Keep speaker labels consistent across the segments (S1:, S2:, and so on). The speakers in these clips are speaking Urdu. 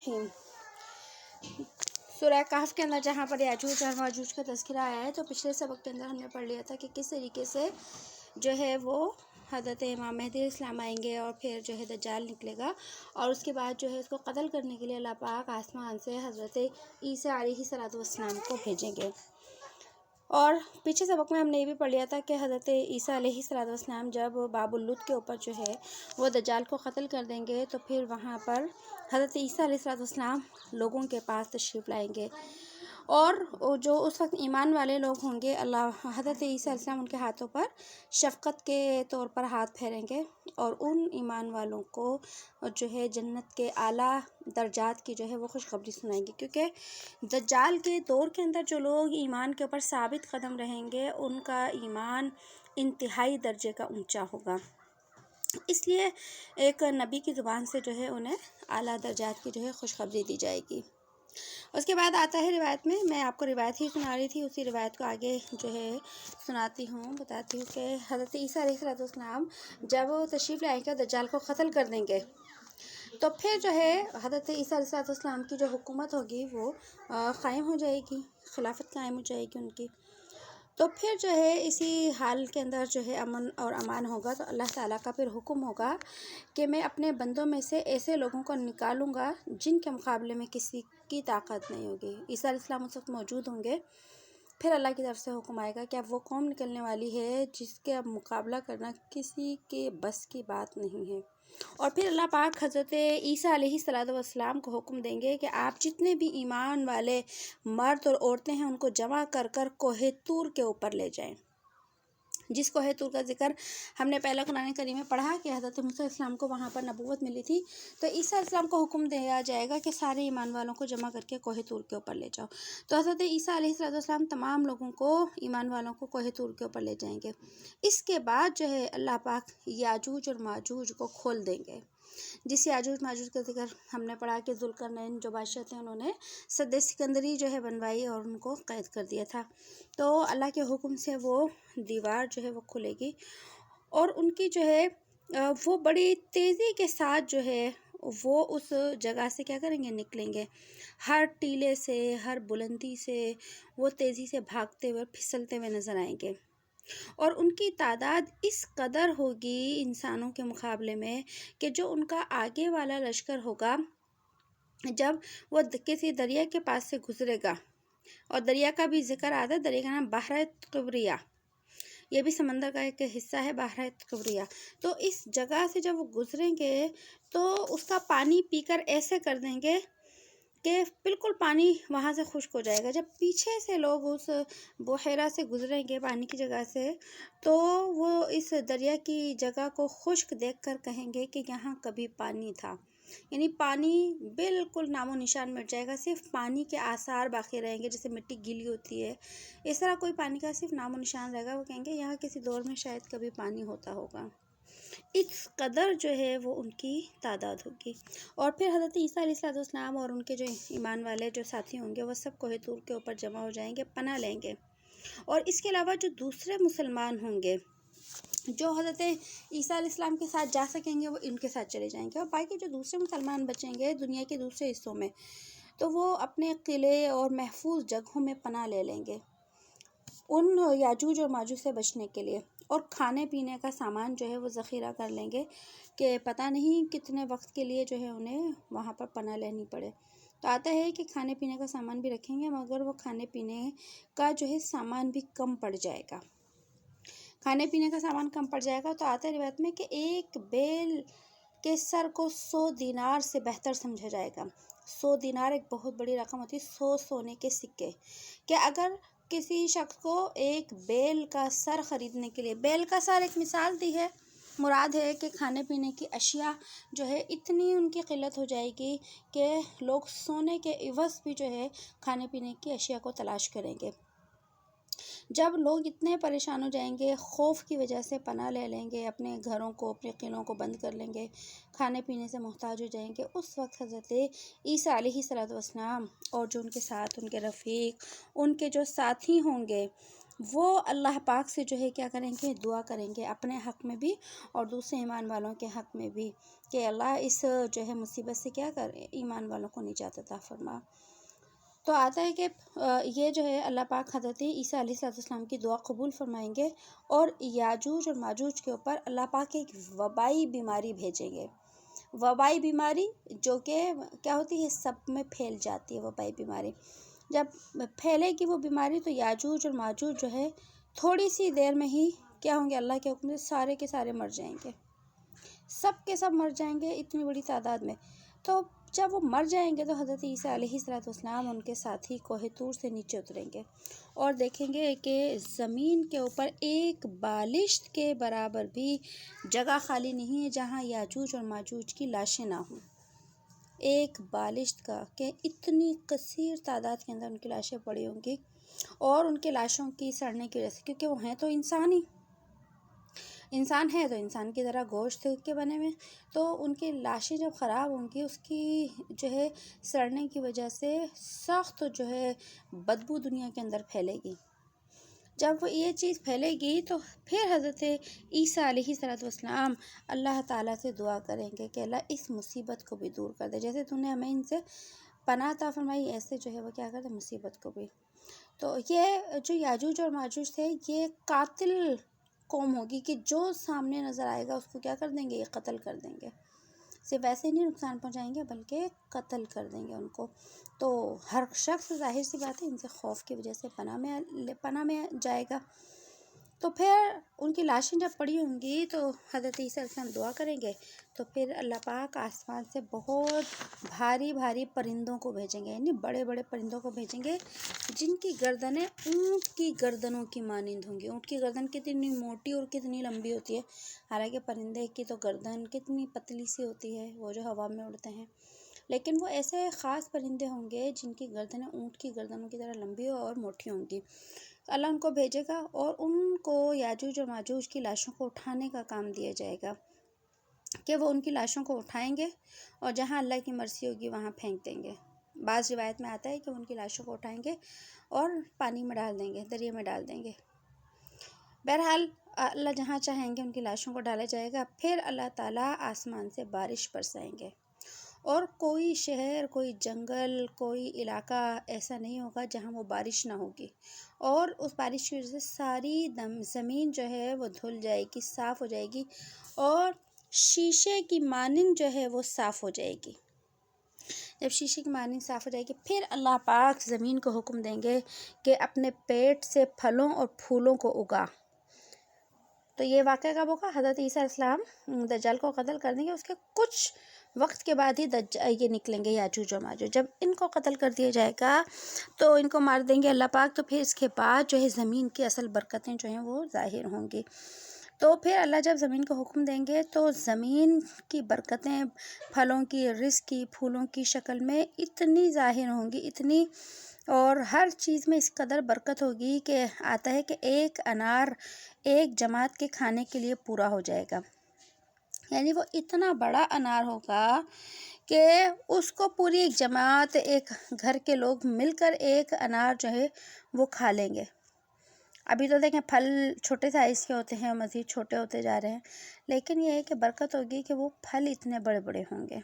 S1: الرحیم۔ سورہ کہف کے اندر جہاں پر یاجوج اور ماجوج کا تذکرہ آیا ہے، تو پچھلے سبق کے اندر ہم نے پڑھ لیا تھا کہ کس طریقے سے جو ہے وہ حضرت امام مہدی اسلام آئیں گے اور پھر جو ہے دجال نکلے گا، اور اس کے بعد جو ہے اس کو قتل کرنے کے لیے اللہ پاک آسمان سے حضرت عیسیٰ علیہ السلام کو بھیجیں گے۔ اور پیچھے سبق میں ہم نے یہ بھی پڑھ لیا تھا کہ حضرت عیسیٰ علیہ السلام جب باب اللد کے اوپر جو ہے وہ دجال کو قتل کر دیں گے، تو پھر وہاں پر حضرت عیسیٰ علیہ السلام لوگوں کے پاس تشریف لائیں گے، اور جو اس وقت ایمان والے لوگ ہوں گے، حضرت عیسیٰ علیہ السلام ان کے ہاتھوں پر شفقت کے طور پر ہاتھ پھیریں گے، اور ان ایمان والوں کو جو ہے جنت کے اعلیٰ درجات کی جو ہے وہ خوشخبری سنائیں گے، کیونکہ دجال کے دور کے اندر جو لوگ ایمان کے اوپر ثابت قدم رہیں گے ان کا ایمان انتہائی درجے کا اونچا ہوگا، اس لیے ایک نبی کی زبان سے جو ہے انہیں اعلیٰ درجات کی جو ہے خوشخبری دی جائے گی۔ اس کے بعد آتا ہے روایت میں آپ کو روایت ہی سنا رہی تھی، اسی روایت کو آگے جو ہے سناتی ہوں، بتاتی ہوں کہ حضرت عیسیٰ علیہ السلام جب تشریف لائیں گے دجال کو قتل کر دیں گے، تو پھر جو ہے حضرت عیسیٰ علیہ السلام کی جو حکومت ہوگی وہ قائم ہو جائے گی، خلافت قائم ہو جائے گی ان کی۔ تو پھر جو ہے اسی حال کے اندر جو ہے امن اور امان ہوگا، تو اللہ تعالیٰ کا پھر حکم ہوگا کہ میں اپنے بندوں میں سے ایسے لوگوں کو نکالوں گا جن کے مقابلے میں کسی کی طاقت نہیں ہوگی۔ عیسیٰ علیہ السلام اس وقت موجود ہوں گے، پھر اللہ کی طرف سے حکم آئے گا کہ اب وہ قوم نکلنے والی ہے جس کے اب مقابلہ کرنا کسی کے بس کی بات نہیں ہے، اور پھر اللہ پاک حضرت عیسیٰ علیہ السلام کو حکم دیں گے کہ آپ جتنے بھی ایمان والے مرد اور عورتیں ہیں ان کو جمع کر کر کوہ طور کے اوپر لے جائیں، جس کوہ طور کا ذکر ہم نے پہلا قرآن کریم میں پڑھا کہ حضرت موسیٰ علیہ السلام کو وہاں پر نبوت ملی تھی، تو عیسیٰ علیہ السلام کو حکم دیا جائے گا کہ سارے ایمان والوں کو جمع کر کے کوہ طور کے اوپر لے جاؤ، تو حضرت عیسیٰ علیہ السلام تمام لوگوں کو، ایمان والوں کو کوہ طور کے اوپر لے جائیں گے۔ اس کے بعد جو ہے اللہ پاک یاجوج اور ماجوج کو کھول دیں گے، جس یاجوج ماجوج کا ذکر ہم نے پڑھا کہ ذوالقرنین جو بادشاہ تھے انہوں نے سد سکندری جو ہے بنوائی اور ان کو قید کر دیا تھا، تو اللہ کے حکم سے وہ دیوار جو ہے وہ کھلے گی، اور ان کی جو ہے وہ بڑی تیزی کے ساتھ جو ہے وہ اس جگہ سے کیا کریں گے، نکلیں گے، ہر ٹیلے سے، ہر بلندی سے وہ تیزی سے بھاگتے ہوئے پھسلتے ہوئے نظر آئیں گے، اور ان کی تعداد اس قدر ہوگی انسانوں کے مقابلے میں کہ جو ان کا آگے والا لشکر ہوگا جب وہ کسی دریا کے پاس سے گزرے گا، اور دریا کا بھی ذکر آتا ہے، دریا کا نام بحر قبریہ، یہ بھی سمندر کا ایک حصہ ہے بحر قبریہ، تو اس جگہ سے جب وہ گزریں گے تو اس کا پانی پی کر ایسے کر دیں گے کہ بالکل پانی وہاں سے خشک ہو جائے گا۔ جب پیچھے سے لوگ اس بحیرہ سے گزریں گے پانی کی جگہ سے، تو وہ اس دریا کی جگہ کو خشک دیکھ کر کہیں گے کہ یہاں کبھی پانی تھا، یعنی پانی بالکل نام و نشان مٹ جائے گا، صرف پانی کے آثار باقی رہیں گے، جیسے مٹی گیلی ہوتی ہے اس طرح کوئی پانی کا صرف نام و نشان رہے گا، وہ کہیں گے یہاں کسی دور میں شاید کبھی پانی ہوتا ہوگا، اس قدر جو ہے وہ ان کی تعداد ہوگی۔ اور پھر حضرت عیسیٰ علیہ السلام اور ان کے جو ایمان والے جو ساتھی ہوں گے وہ سب کوہ طور کے اوپر جمع ہو جائیں گے، پناہ لیں گے، اور اس کے علاوہ جو دوسرے مسلمان ہوں گے جو حضرت عیسیٰ علیہ السلام کے ساتھ جا سکیں گے وہ ان کے ساتھ چلے جائیں گے، اور باقی جو دوسرے مسلمان بچیں گے دنیا کے دوسرے حصوں میں تو وہ اپنے قلعے اور محفوظ جگہوں میں پناہ لے لیں گے ان یاجوج اور ماجوج سے بچنے کے لیے، اور کھانے پینے کا سامان جو ہے وہ ذخیرہ کر لیں گے کہ پتہ نہیں کتنے وقت کے لیے جو ہے انہیں وہاں پر پناہ لینی پڑے، تو آتا ہے کہ کھانے پینے کا سامان بھی رکھیں گے، مگر وہ کھانے پینے کا جو ہے سامان بھی کم پڑ جائے گا، کھانے پینے کا سامان کم پڑ جائے گا، تو آتا ہے روایت میں کہ ایک بیل کے سر کو 100 دینار سے بہتر سمجھا جائے گا۔ 100 دینار ایک بہت بڑی رقم ہوتی ہے، 100 سونے کے سکے، کہ اگر کسی شخص کو ایک بیل کا سر خریدنے کے لیے، بیل کا سر ایک مثال دی ہے، مراد ہے کہ کھانے پینے کی اشیاء جو ہے اتنی ان کی قلت ہو جائے گی کہ لوگ سونے کے عوض بھی جو ہے کھانے پینے کی اشیاء کو تلاش کریں گے۔ جب لوگ اتنے پریشان ہو جائیں گے، خوف کی وجہ سے پناہ لے لیں گے، اپنے گھروں کو، اپنے قلعوں کو بند کر لیں گے، کھانے پینے سے محتاج ہو جائیں گے، اس وقت حضرت عیسیٰ علیہ السلام اور جو ان کے ساتھ ان کے رفیق، ان کے جو ساتھی ہوں گے وہ اللہ پاک سے جو ہے کیا کریں گے، دعا کریں گے اپنے حق میں بھی اور دوسرے ایمان والوں کے حق میں بھی، کہ اللہ اس جو ہے مصیبت سے کیا کر ایمان والوں کو نجات عطا فرما۔ تو آتا ہے کہ یہ جو ہے اللہ پاک حضرت عیسیٰ علیہ السلام کی دعا قبول فرمائیں گے، اور یاجوج اور ماجوج کے اوپر اللہ پاک ایک وبائی بیماری بھیجیں گے۔ وبائی بیماری جو کہ کیا ہوتی ہے، سب میں پھیل جاتی ہے وبائی بیماری۔ جب پھیلے گی وہ بیماری تو یاجوج اور ماجوج جو ہے تھوڑی سی دیر میں ہی کیا ہوں گے، اللہ کے حکم سے سارے کے سارے مر جائیں گے، سب کے سب مر جائیں گے اتنی بڑی تعداد میں۔ تو جب وہ مر جائیں گے تو حضرت عیسیٰ علیہ السلام ان کے ساتھی کوہ طور سے نیچے اتریں گے اور دیکھیں گے کہ زمین کے اوپر ایک بالشت کے برابر بھی جگہ خالی نہیں ہے جہاں یاجوج اور ماجوج کی لاشیں نہ ہوں۔ ایک بالشت کا کہ اتنی کثیر تعداد کے اندر ان کی لاشیں پڑی ہوں گی، اور ان کے لاشوں کی سڑنے کی وجہ سے، کیونکہ وہ ہیں تو انسان ہی، انسان ہے تو انسان کی طرح گوشت کے بنے ہوئے، تو ان کی لاشیں جب خراب ہوں گی اس کی جو ہے سڑنے کی وجہ سے سخت جو ہے بدبو دنیا کے اندر پھیلے گی۔ جب وہ یہ چیز پھیلے گی تو پھر حضرت عیسیٰ علیہ السلام اللہ تعالیٰ سے دعا کریں گے کہ اللہ اس مصیبت کو بھی دور کر دے، جیسے تو نے ہمیں ان سے پناہ عطا فرمائی، ایسے جو ہے وہ کیا کر دے مصیبت کو بھی۔ تو یہ جو یاجوج اور ماجوج تھے یہ قاتل قوم ہوگی کہ جو سامنے نظر آئے گا اس کو کیا کر دیں گے، یہ قتل کر دیں گے، صرف ایسے ہی نہیں نقصان پہنچائیں گے بلکہ قتل کر دیں گے ان کو۔ تو ہر شخص ظاہر سی بات ہے ان سے خوف کی وجہ سے پناہ میں جائے گا۔ تو پھر ان کی لاشیں جب پڑی ہوں گی تو حضرت عیسیٰ علیہ السلام دعا کریں گے، تو پھر اللہ پاک آسمان سے بہت بھاری بھاری پرندوں کو بھیجیں گے، یعنی بڑے بڑے پرندوں کو بھیجیں گے جن کی گردنیں اونٹ کی گردنوں کی مانند ہوں گی۔ اونٹ کی گردن کتنی موٹی اور کتنی لمبی ہوتی ہے، حالانکہ پرندے کی تو گردن کتنی پتلی سی ہوتی ہے، وہ جو ہوا میں اڑتے ہیں، لیکن وہ ایسے خاص پرندے ہوں گے جن کی گردنیں اونٹ کی گردنوں کی طرح لمبی اور موٹی ہوں گی۔ اللہ ان کو بھیجے گا اور ان کو یاجوج اور ماجوج کی لاشوں کو اٹھانے کا کام دیا جائے گا، کہ وہ ان کی لاشوں کو اٹھائیں گے اور جہاں اللہ کی مرضی ہوگی وہاں پھینک دیں گے۔ بعض روایت میں آتا ہے کہ ان کی لاشوں کو اٹھائیں گے اور پانی میں ڈال دیں گے، دریا میں ڈال دیں گے۔ بہرحال اللہ جہاں چاہیں گے ان کی لاشوں کو ڈالا جائے گا، پھر اللہ تعالیٰ آسمان سے بارش برسائیں گے، اور کوئی شہر، کوئی جنگل، کوئی علاقہ ایسا نہیں ہوگا جہاں وہ بارش نہ ہوگی، اور اس بارش کی وجہ سے ساری زمین جو ہے وہ دھل جائے گی، صاف ہو جائے گی، اور شیشے کی مانند جو ہے وہ صاف ہو جائے گی۔ جب شیشے کی مانند صاف ہو جائے گی پھر اللہ پاک زمین کو حکم دیں گے کہ اپنے پیٹ سے پھلوں اور پھولوں کو اگا۔ تو یہ واقعہ کب ہوگا؟ حضرت عیسیٰ علیہ السلام دجال کو قتل کر دیں گے، اس کے کچھ وقت کے بعد ہی یہ نکلیں گے یاجوج و ماجوج۔ جب ان کو قتل کر دیا جائے گا تو ان کو مار دیں گے اللہ پاک، تو پھر اس کے بعد جو ہے زمین کی اصل برکتیں جو ہیں وہ ظاہر ہوں گی۔ تو پھر اللہ جب زمین کو حکم دیں گے تو زمین کی برکتیں پھلوں کی، رزق کی، پھولوں کی شکل میں اتنی ظاہر ہوں گی، اتنی، اور ہر چیز میں اس قدر برکت ہوگی کہ آتا ہے کہ ایک انار ایک جماعت کے کھانے کے لیے پورا ہو جائے گا، یعنی وہ اتنا بڑا انار ہوگا کہ اس کو پوری ایک جماعت، ایک گھر کے لوگ مل کر ایک انار جو ہے وہ کھا لیں گے۔ ابھی تو دیکھیں پھل چھوٹے سائز کے ہوتے ہیں، مزید چھوٹے ہوتے جا رہے ہیں، لیکن یہ ہے کہ برکت ہوگی کہ وہ پھل اتنے بڑے بڑے ہوں گے،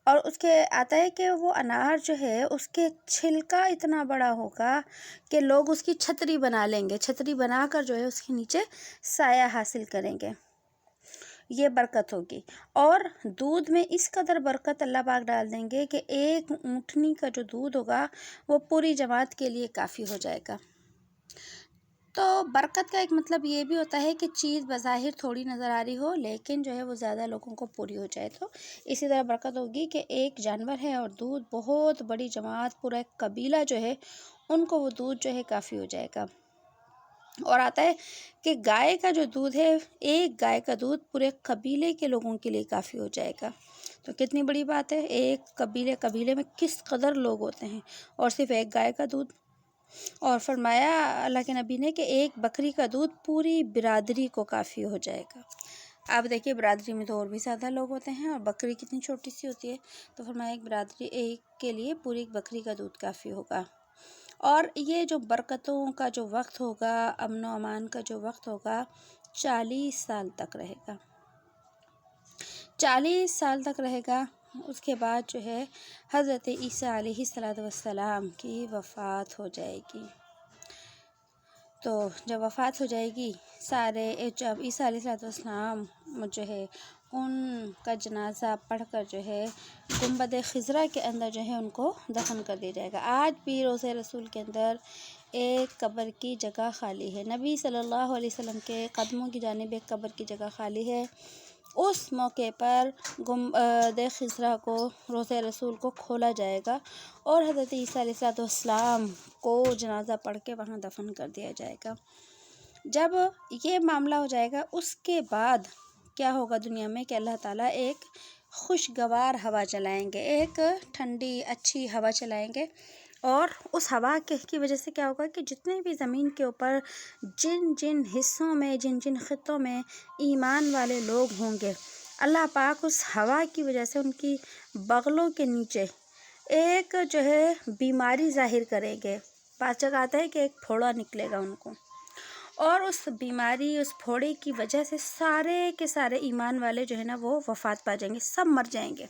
S1: اور اس کے آتا ہے کہ وہ انار جو ہے اس کے چھلکا اتنا بڑا ہوگا کہ لوگ اس کی چھتری بنا لیں گے، چھتری بنا کر جو ہے اس کے نیچے سایہ حاصل کریں گے، یہ برکت ہوگی۔ اور دودھ میں اس قدر برکت اللہ پاک ڈال دیں گے کہ ایک اونٹنی کا جو دودھ ہوگا وہ پوری جماعت کے لیے کافی ہو جائے گا۔ تو برکت کا ایک مطلب یہ بھی ہوتا ہے کہ چیز بظاہر تھوڑی نظر آ رہی ہو لیکن جو ہے وہ زیادہ لوگوں کو پوری ہو جائے، تو اسی طرح برکت ہوگی کہ ایک جانور ہے اور دودھ، بہت بڑی جماعت، پورا ایک قبیلہ جو ہے ان کو وہ دودھ جو ہے کافی ہو جائے گا۔ اور آتا ہے کہ گائے کا جو دودھ ہے، ایک گائے کا دودھ پورے قبیلے کے لوگوں کے لیے کافی ہو جائے گا، تو کتنی بڑی بات ہے، ایک قبیلے میں کس قدر لوگ ہوتے ہیں اور صرف ایک گائے کا دودھ۔ اور فرمایا اللہ کے نبی نے کہ ایک بکری کا دودھ پوری برادری کو کافی ہو جائے گا۔ آپ دیکھیے برادری میں تو اور بھی زیادہ لوگ ہوتے ہیں اور بکری کتنی چھوٹی سی ہوتی ہے، تو فرمایا ایک برادری ایک کے لیے پوری ایک بکری کا دودھ کافی ہوگا۔ اور یہ جو برکتوں کا جو وقت ہوگا، امن و امان کا جو وقت ہوگا، 40 سال تک رہے گا، 40 سال تک رہے گا۔ اس کے بعد جو ہے حضرت عیسیٰ علیہ السلام کی وفات ہو جائے گی۔ تو جب وفات ہو جائے گی، جب عیسیٰ علیہ السلام جو ہے ان کا جنازہ پڑھ کر جو ہے گنبد خضرا کے اندر جو ہے ان کو دفن کر دیا جائے گا۔ آج بھی روضہ رسول کے اندر ایک قبر کی جگہ خالی ہے، نبی صلی اللہ علیہ وسلم کے قدموں کی جانب ایک قبر کی جگہ خالی ہے۔ اس موقع پر گنبد خضرا کو، روضہ رسول کو کھولا جائے گا اور حضرت عیسیٰ علیہ السلام کو جنازہ پڑھ کے وہاں دفن کر دیا جائے گا۔ جب یہ معاملہ ہو جائے گا، اس کے بعد کیا ہوگا دنیا میں کہ اللہ تعالیٰ ایک خوشگوار ہوا چلائیں گے، ایک ٹھنڈی اچھی ہوا چلائیں گے، اور اس ہوا کی وجہ سے کیا ہوگا کہ جتنے بھی زمین کے اوپر جن جن حصوں میں، جن جن خطوں میں ایمان والے لوگ ہوں گے، اللہ پاک اس ہوا کی وجہ سے ان کی بغلوں کے نیچے ایک جو ہے بیماری ظاہر کریں گے۔ بعض جگہ آتا ہے کہ ایک پھوڑا نکلے گا ان کو، اور اس بیماری، اس پھوڑے کی وجہ سے سارے کے سارے ایمان والے جو ہے نا وہ وفات پا جائیں گے، سب مر جائیں گے۔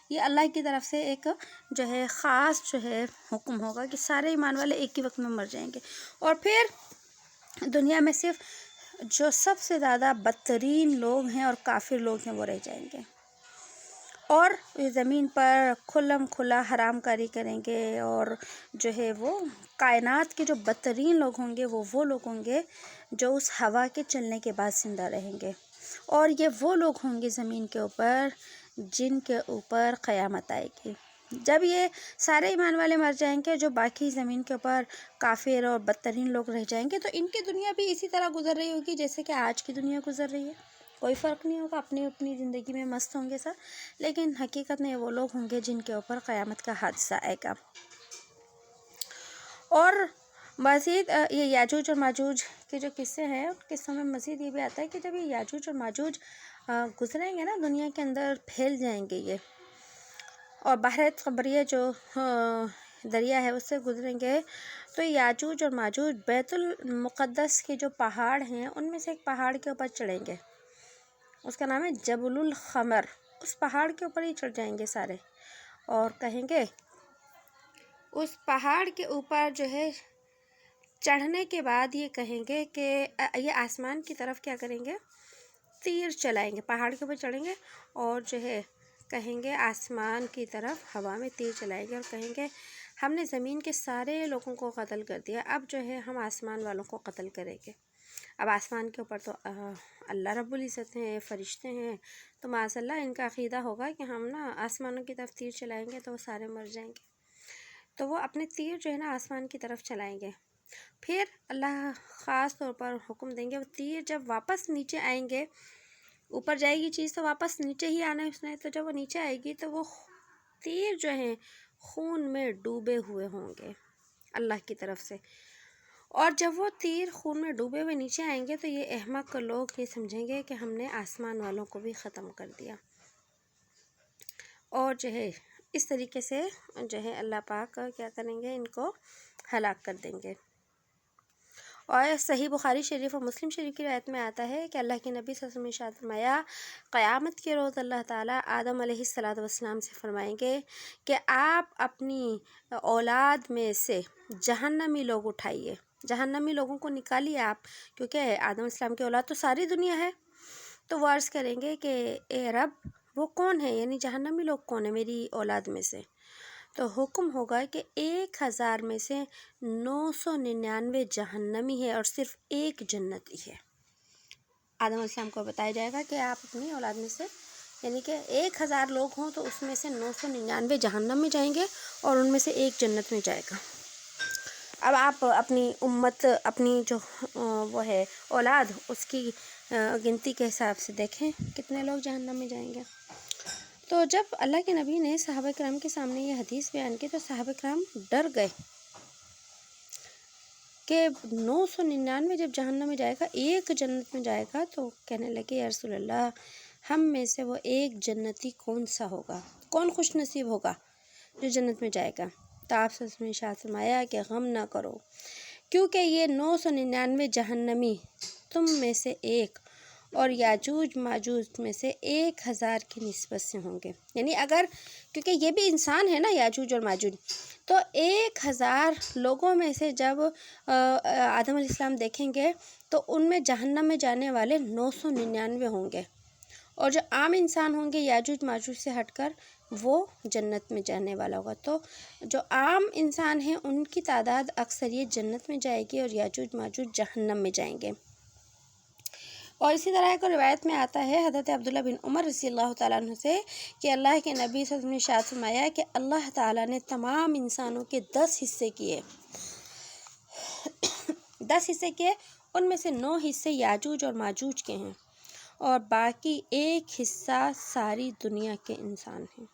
S1: یہ اللہ کی طرف سے ایک جو ہے خاص جو ہے حکم ہوگا کہ سارے ایمان والے ایک ہی وقت میں مر جائیں گے، اور پھر دنیا میں صرف جو سب سے زیادہ بدترین لوگ ہیں اور کافر لوگ ہیں وہ رہ جائیں گے، اور زمین پر کھلم کھلا حرام کاری کریں گے، اور جو ہے وہ کائنات کے جو بدترین لوگ ہوں گے وہ لوگ ہوں گے جو اس ہوا کے چلنے کے بعد زندہ رہیں گے، اور یہ وہ لوگ ہوں گے زمین کے اوپر جن کے اوپر قیامت آئے گی۔ جب یہ سارے ایمان والے مر جائیں گے، جو باقی زمین کے اوپر کافر اور بدترین لوگ رہ جائیں گے، تو ان کی دنیا بھی اسی طرح گزر رہی ہوگی جیسے کہ آج کی دنیا گزر رہی ہے، کوئی فرق نہیں ہوگا، اپنی اپنی زندگی میں مست ہوں گے سب، لیکن حقیقت میں وہ لوگ ہوں گے جن کے اوپر قیامت کا حادثہ آئے گا۔ اور مزید یہ یاجوج اور ماجوج کے جو قصے ہیں، ان قصوں میں مزید یہ بھی آتا ہے کہ جب یہ یاجوج اور ماجوج گزریں گے نا دنیا کے اندر، پھیل جائیں گے یہ، اور بحر قبریہ جو دریا ہے اس سے گزریں گے، تو یاجوج اور ماجوج بیت المقدس کے جو پہاڑ ہیں ان میں سے ایک پہاڑ کے اوپر چڑھیں گے، اس کا نام ہے جبل الخمر۔ اس پہاڑ کے اوپر ہی چڑھ جائیں گے سارے، اور کہیں گے اس پہاڑ کے اوپر جو ہے چڑھنے کے بعد یہ کہیں گے کہ یہ آسمان کی طرف کیا کریں گے، تیر چلائیں گے، پہاڑ کے اوپر چڑھیں گے اور جو ہے کہیں گے آسمان کی طرف ہوا میں تیر چلائیں گے، اور کہیں گے ہم نے زمین کے سارے لوگوں کو قتل کر دیا، اب جو ہے ہم آسمان والوں کو قتل کریں گے۔ اب آسمان کے اوپر تو اللہ رب العزت ہیں، فرشتے ہیں، تو معاذ اللہ ان کا عقیدہ ہوگا کہ ہم نا آسمانوں کی طرف تیر چلائیں گے تو وہ سارے مر جائیں گے، تو وہ اپنے تیر جو ہے نا آسمان کی طرف چلائیں گے، پھر اللہ خاص طور پر حکم دیں گے، وہ تیر جب واپس نیچے آئیں گے، اوپر جائے گی چیز تو واپس نیچے ہی آنا ہے اس نے، تو جب وہ نیچے آئے گی تو وہ تیر جو ہیں خون میں ڈوبے ہوئے ہوں گے اللہ کی طرف سے، اور جب وہ تیر خون میں ڈوبے ہوئے نیچے آئیں گے تو یہ احمق لوگ یہ سمجھیں گے کہ ہم نے آسمان والوں کو بھی ختم کر دیا، اور جو ہے اس طریقے سے جو ہے اللہ پاک کیا کریں گے، ان کو ہلاک کر دیں گے۔ اور صحیح بخاری شریف اور مسلم شریف کی روایت میں آتا ہے کہ اللہ کے نبی صلی اللہ علیہ وسلم نے ارشاد فرمایا، قیامت کے روز اللہ تعالیٰ آدم علیہ السلام سے فرمائیں گے کہ آپ اپنی اولاد میں سے جہنمی لوگ اٹھائیے، جہنمی لوگوں کو نکالیے آپ، کیونکہ آدم علیہ السلام کی اولاد تو ساری دنیا ہے، تو وہ عرض کریں گے کہ اے رب وہ کون ہے، یعنی جہنمی لوگ کون ہیں میری اولاد میں سے، تو حکم ہوگا کہ 1000 میں سے 999 جہنمی ہے اور صرف ایک جنتی ہے۔ آدم علیہ السلام کو بتایا جائے گا کہ آپ اپنی اولاد میں سے، یعنی کہ 1000 لوگ ہوں تو اس میں سے 999 جہنم میں جائیں گے اور ان میں سے ایک جنت میں جائے گا۔ اب آپ اپنی امت، اپنی جو وہ ہے اولاد، اس کی گنتی کے حساب سے دیکھیں کتنے لوگ جہنم میں جائیں گے۔ تو جب اللہ کے نبی نے صحابہ کرام کے سامنے یہ حدیث بیان کی تو صحابہ کرام ڈر گئے کہ 999 جب جہنم میں جائے گا، ایک جنت میں جائے گا، تو کہنے لگے یا رسول اللہ ہم میں سے وہ ایک جنتی کون سا ہوگا، کون خوش نصیب ہوگا جو جنت میں جائے گا؟ تو آپ صلی اللہ علیہ وسلم نے ارشاد فرمایا کہ غم نہ کرو، کیونکہ یہ 999 جہنمی تم میں سے ایک اور یاجوج ماجوج میں سے 1000 کی نسبت سے ہوں گے. یعنی اگر، کیونکہ یہ بھی انسان ہے نا یاجوج اور ماجوج، تو 1000 لوگوں میں سے جب آدم علیہ السلام دیکھیں گے تو ان میں جہنم میں جانے والے 999 ہوں گے، اور جو عام انسان ہوں گے یاجوج ماجوج سے ہٹ کر وہ جنت میں جانے والا ہوگا. تو جو عام انسان ہیں ان کی تعداد اکثریت جنت میں جائے گی اور یاجوج ماجوج جہنم میں جائیں گے. اور اسی طرح ایک روایت میں آتا ہے حضرت عبداللہ بن عمر رضی اللہ تعالیٰ عنہ سے کہ اللہ کے نبی صلی اللہ علیہ وسلم نے ارشاد فرمایا کہ اللہ تعالیٰ نے تمام انسانوں کے 10 حصے کیے، 10 حصے کیے، ان میں سے 9 حصے یاجوج اور ماجوج کے ہیں اور باقی 1 حصہ ساری دنیا کے انسان ہیں.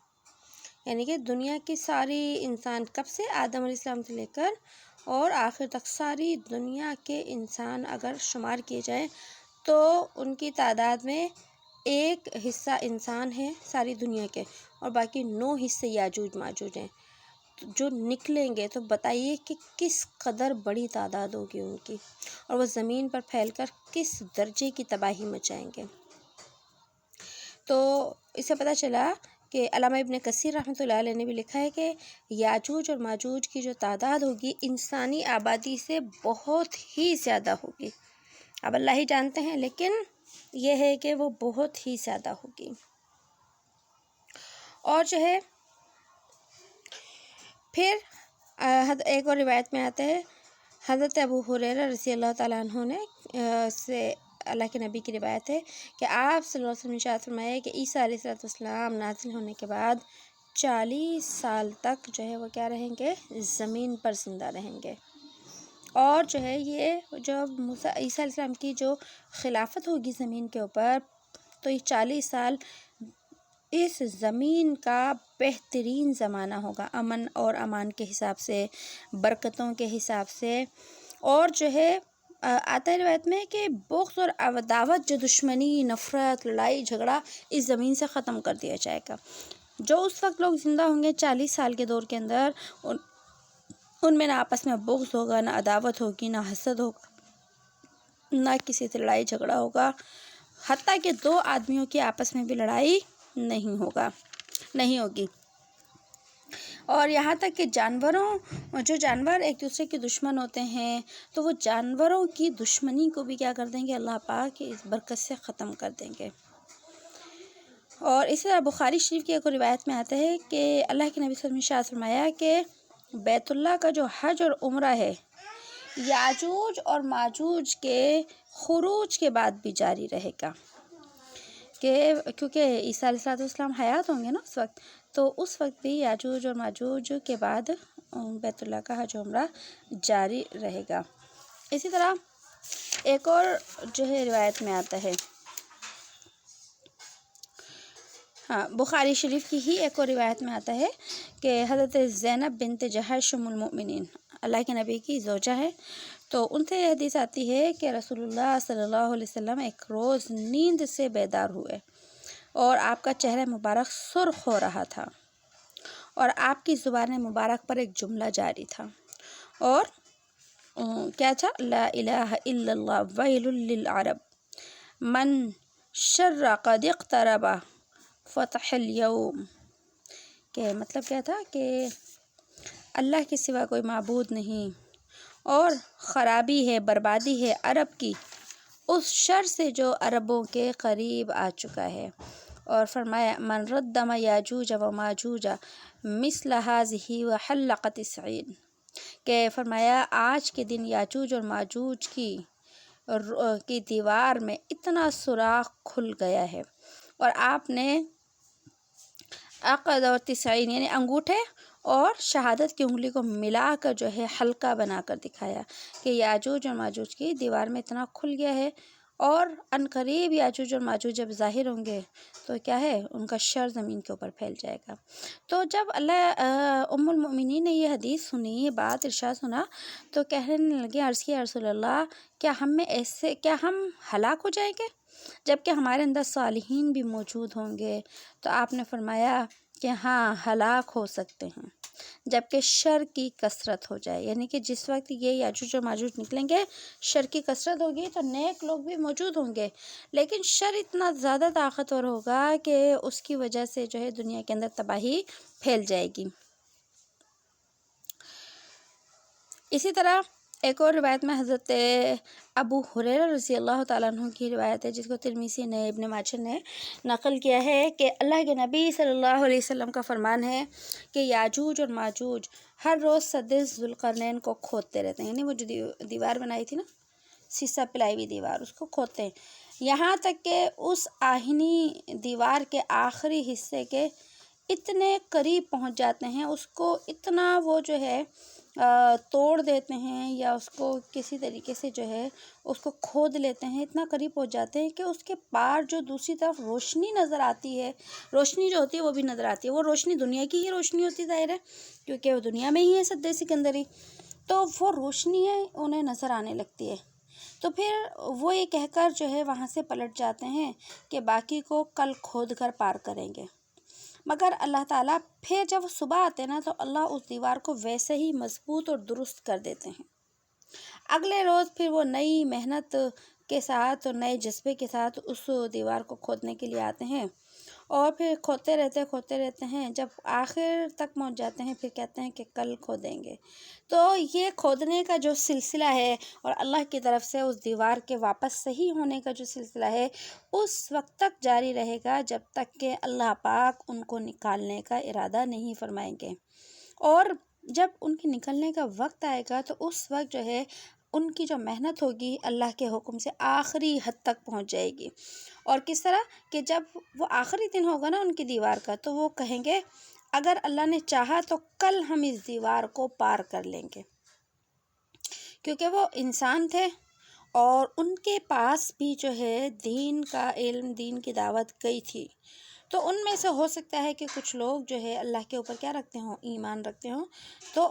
S1: یعنی کہ دنیا کی ساری انسان کب سے، آدم علیہ السلام سے لے کر اور آخر تک ساری دنیا کے انسان اگر شمار کیے جائیں تو ان کی تعداد میں 1 حصہ انسان ہیں ساری دنیا کے، اور باقی 9 حصے یاجوج ماجوج ہیں جو نکلیں گے. تو بتائیے کہ کس قدر بڑی تعداد ہوگی ان کی، اور وہ زمین پر پھیل کر کس درجے کی تباہی مچائیں گے. تو اس سے پتہ چلا کہ علامہ ابن کثیر رحمۃ اللہ علیہ نے بھی لکھا ہے کہ یاجوج اور ماجوج کی جو تعداد ہوگی انسانی آبادی سے بہت ہی زیادہ ہوگی. اب اللہ ہی جانتے ہیں، لیکن یہ ہے کہ وہ بہت ہی زیادہ ہوگی. اور جو ہے پھر ایک اور روایت میں آتا ہے حضرت ابو ہریرہ رضی اللہ تعالیٰ عنہ نے سے اللہ کے نبی کی روایت ہے کہ آپ صلی اللہ علیہ وسلم نے ارشاد فرمایا کہ عیسیٰ علیہ السلام نازل ہونے کے بعد 40 سال تک جو ہے وہ کیا رہیں گے، زمین پر زندہ رہیں گے. اور جو ہے یہ جب عیسیٰ علیہ السلام کی جو خلافت ہوگی زمین کے اوپر، تو یہ 40 سال اس زمین کا بہترین زمانہ ہوگا، امن اور امان کے حساب سے، برکتوں کے حساب سے. اور جو ہے آتا ہے روایت میں کہ بغض اور عداوت، جو دشمنی، نفرت، لڑائی جھگڑا اس زمین سے ختم کر دیا جائے گا. جو اس وقت لوگ زندہ ہوں گے 40 سال کے دور کے اندر، ان میں نہ آپس میں بغض ہوگا، نہ عداوت ہوگی، نہ حسد ہوگا، نہ کسی سے لڑائی جھگڑا ہوگا، حتیٰ کہ 2 آدمیوں کی آپس میں بھی لڑائی نہیں ہوگی. اور یہاں تک کہ جو جانور ایک دوسرے کے دشمن ہوتے ہیں تو وہ جانوروں کی دشمنی کو بھی کیا کر دیں گے، اللہ پاک اس برکت سے ختم کر دیں گے. اور اسی طرح بخاری شریف کی ایک روایت میں آتا ہے کہ اللہ کے نبی صلی اللہ علیہ وسلم نے ارشاد فرمایا کہ بیت اللہ کا جو حج اور عمرہ ہے یاجوج اور ماجوج کے خروج کے بعد بھی جاری رہے گا. کیونکہ عیسیٰ علیہ السلام حیات ہوں گے نا اس وقت، تو اس وقت بھی یاجوج اور ماجوج کے بعد بیت اللہ کا حج و عمرہ جاری رہے گا. اسی طرح ایک اور جو ہے روایت میں آتا ہے، بخاری شریف کی ہی ایک اور روایت میں آتا ہے کہ حضرت زینب بنت جحش ام المؤمنین اللہ کے نبی کی زوجہ ہے، تو ان سے یہ حدیث آتی ہے کہ رسول اللہ صلی اللہ علیہ وسلم ایک روز نیند سے بیدار ہوئے اور آپ کا چہرہ مبارک سرخ ہو رہا تھا اور آپ کی زبان مبارک پر ایک جملہ جاری تھا، اور کیا تھا، لا الہ الا اللہ ویل للعرب من شر قد اقترب فتح اليوم. کہ مطلب کیا تھا کہ اللہ کے سوا کوئی معبود نہیں اور خرابی ہے، بربادی ہے عرب کی اس شر سے جو عربوں کے قریب آ چکا ہے. اور فرمایا من ردم یاجوج و ماجوج مثل هذه وحلقت السعید، کہ فرمایا آج کے دن یاجوج اور ماجوج کی دیوار میں اتنا سوراخ کھل گیا ہے، اور آپ نے عقد اور تسعین یعنی انگوٹھے اور شہادت کی انگلی کو ملا کر جو ہے حلقہ بنا کر دکھایا کہ یاجوج اور ماجوج کی دیوار میں اتنا کھل گیا ہے، اور عنقریب یاجوج اور ماجوج جب ظاہر ہوں گے تو کیا ہے، ان کا شر زمین کے اوپر پھیل جائے گا. تو جب ام المؤمنین نے یہ حدیث سنی، یہ بات ارشاد سنا، تو کہنے لگے عرض کیا رسول اللہ، کیا ہم ہلاک ہو جائیں گے جبکہ ہمارے اندر صالحین بھی موجود ہوں گے؟ تو آپ نے فرمایا کہ ہاں ہلاک ہو سکتے ہیں. جبکہ شر کی کثرت ہو جائے، یعنی کہ جس وقت یہ یاجوج و ماجوج نکلیں گے شر کی کثرت ہوگی تو نیک لوگ بھی موجود ہوں گے، لیکن شر اتنا زیادہ طاقتور ہوگا کہ اس کی وجہ سے جو ہے دنیا کے اندر تباہی پھیل جائے گی۔ اسی طرح ایک اور روایت میں حضرت ابو ہریرہ رضی اللہ تعالیٰ عنہ کی روایت ہے، جس کو ترمذی نے، ابن ماجہ نے نقل کیا ہے کہ اللہ کے نبی صلی اللہ علیہ وسلم کا فرمان ہے کہ یاجوج اور ماجوج ہر روز سد ذوالقرنین کو کھودتے رہتے ہیں، یعنی وہ جو دیوار بنائی تھی نا، سیسہ پلائی ہوئی دیوار، اس کو کھودتے ہیں، یہاں تک کہ اس آہنی دیوار کے آخری حصے کے اتنے قریب پہنچ جاتے ہیں، اس کو اتنا وہ جو ہے توڑ دیتے ہیں یا اس کو کسی طریقے سے جو ہے اس کو کھود لیتے ہیں، اتنا قریب پہنچ جاتے ہیں کہ اس کے پار جو دوسری طرف روشنی نظر آتی ہے، روشنی جو ہوتی ہے وہ بھی نظر آتی ہے، وہ روشنی دنیا کی ہی روشنی ہوتی ہے ظاہر ہے، کیونکہ وہ دنیا میں ہی ہے سد سکندری، تو وہ روشنی انہیں نظر آنے لگتی ہے، تو پھر وہ یہ کہہ کر جو ہے وہاں سے پلٹ جاتے ہیں کہ باقی کو کل کھود کر پار کریں گے، مگر اللہ تعالیٰ پھر جب صبح آتے نا تو اللہ اس دیوار کو ویسے ہی مضبوط اور درست کر دیتے ہیں۔ اگلے روز پھر وہ نئی محنت کے ساتھ اور نئے جذبے کے ساتھ اس دیوار کو کھودنے کے لیے آتے ہیں، اور پھر کھودتے رہتے ہیں، جب آخر تک پہنچ جاتے ہیں پھر کہتے ہیں کہ کل کھودیں گے، تو یہ کھودنے کا جو سلسلہ ہے اور اللہ کی طرف سے اس دیوار کے واپس صحیح ہونے کا جو سلسلہ ہے اس وقت تک جاری رہے گا جب تک کہ اللہ پاک ان کو نکالنے کا ارادہ نہیں فرمائیں گے، اور جب ان کے نکلنے کا وقت آئے گا تو اس وقت جو ہے ان کی جو محنت ہوگی اللہ کے حکم سے آخری حد تک پہنچ جائے گی، اور کس طرح کہ جب وہ آخری دن ہوگا نا ان کی دیوار کا تو وہ کہیں گے اگر اللہ نے چاہا تو کل ہم اس دیوار کو پار کر لیں گے، کیونکہ وہ انسان تھے اور ان کے پاس بھی جو ہے دین کا علم، دین کی دعوت گئی تھی، تو ان میں سے ہو سکتا ہے کہ کچھ لوگ جو ہے اللہ کے اوپر کیا رکھتے ہوں، ایمان رکھتے ہوں، تو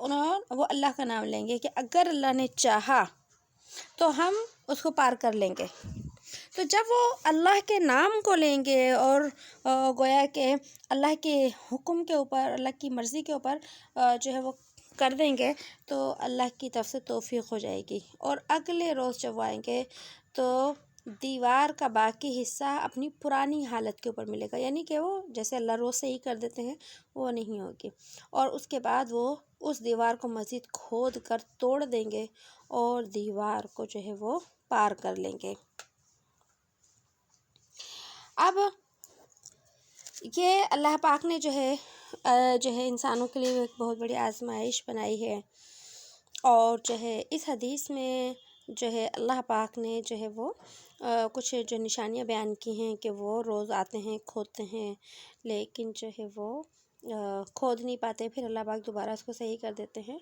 S1: وہ اللہ کا نام لیں گے کہ اگر اللہ نے چاہا تو ہم اس کو پار کر لیں گے، تو جب وہ اللہ کے نام کو لیں گے اور گویا کہ اللہ کے حکم کے اوپر، اللہ کی مرضی کے اوپر جو ہے وہ کر دیں گے تو اللہ کی طرف سے توفیق ہو جائے گی، اور اگلے روز جب وہ آئیں گے تو دیوار کا باقی حصہ اپنی پرانی حالت کے اوپر ملے گا، یعنی کہ وہ جیسے اللہ روز صحیح کر دیتے ہیں وہ نہیں ہوگی، اور اس کے بعد وہ اس دیوار کو مزید کھود کر توڑ دیں گے اور دیوار کو جو ہے وہ پار کر لیں گے۔ اب یہ اللہ پاک نے جو ہے انسانوں کے لیے ایک بہت بڑی آزمائش بنائی ہے، اور جو ہے اس حدیث میں جو ہے اللہ پاک نے جو ہے وہ کچھ جو نشانیاں بیان کی ہیں کہ وہ روز آتے ہیں، کھودتے ہیں، لیکن جو ہے وہ کھود نہیں پاتے، پھر اللہ پاک دوبارہ اس کو صحیح کر دیتے ہیں۔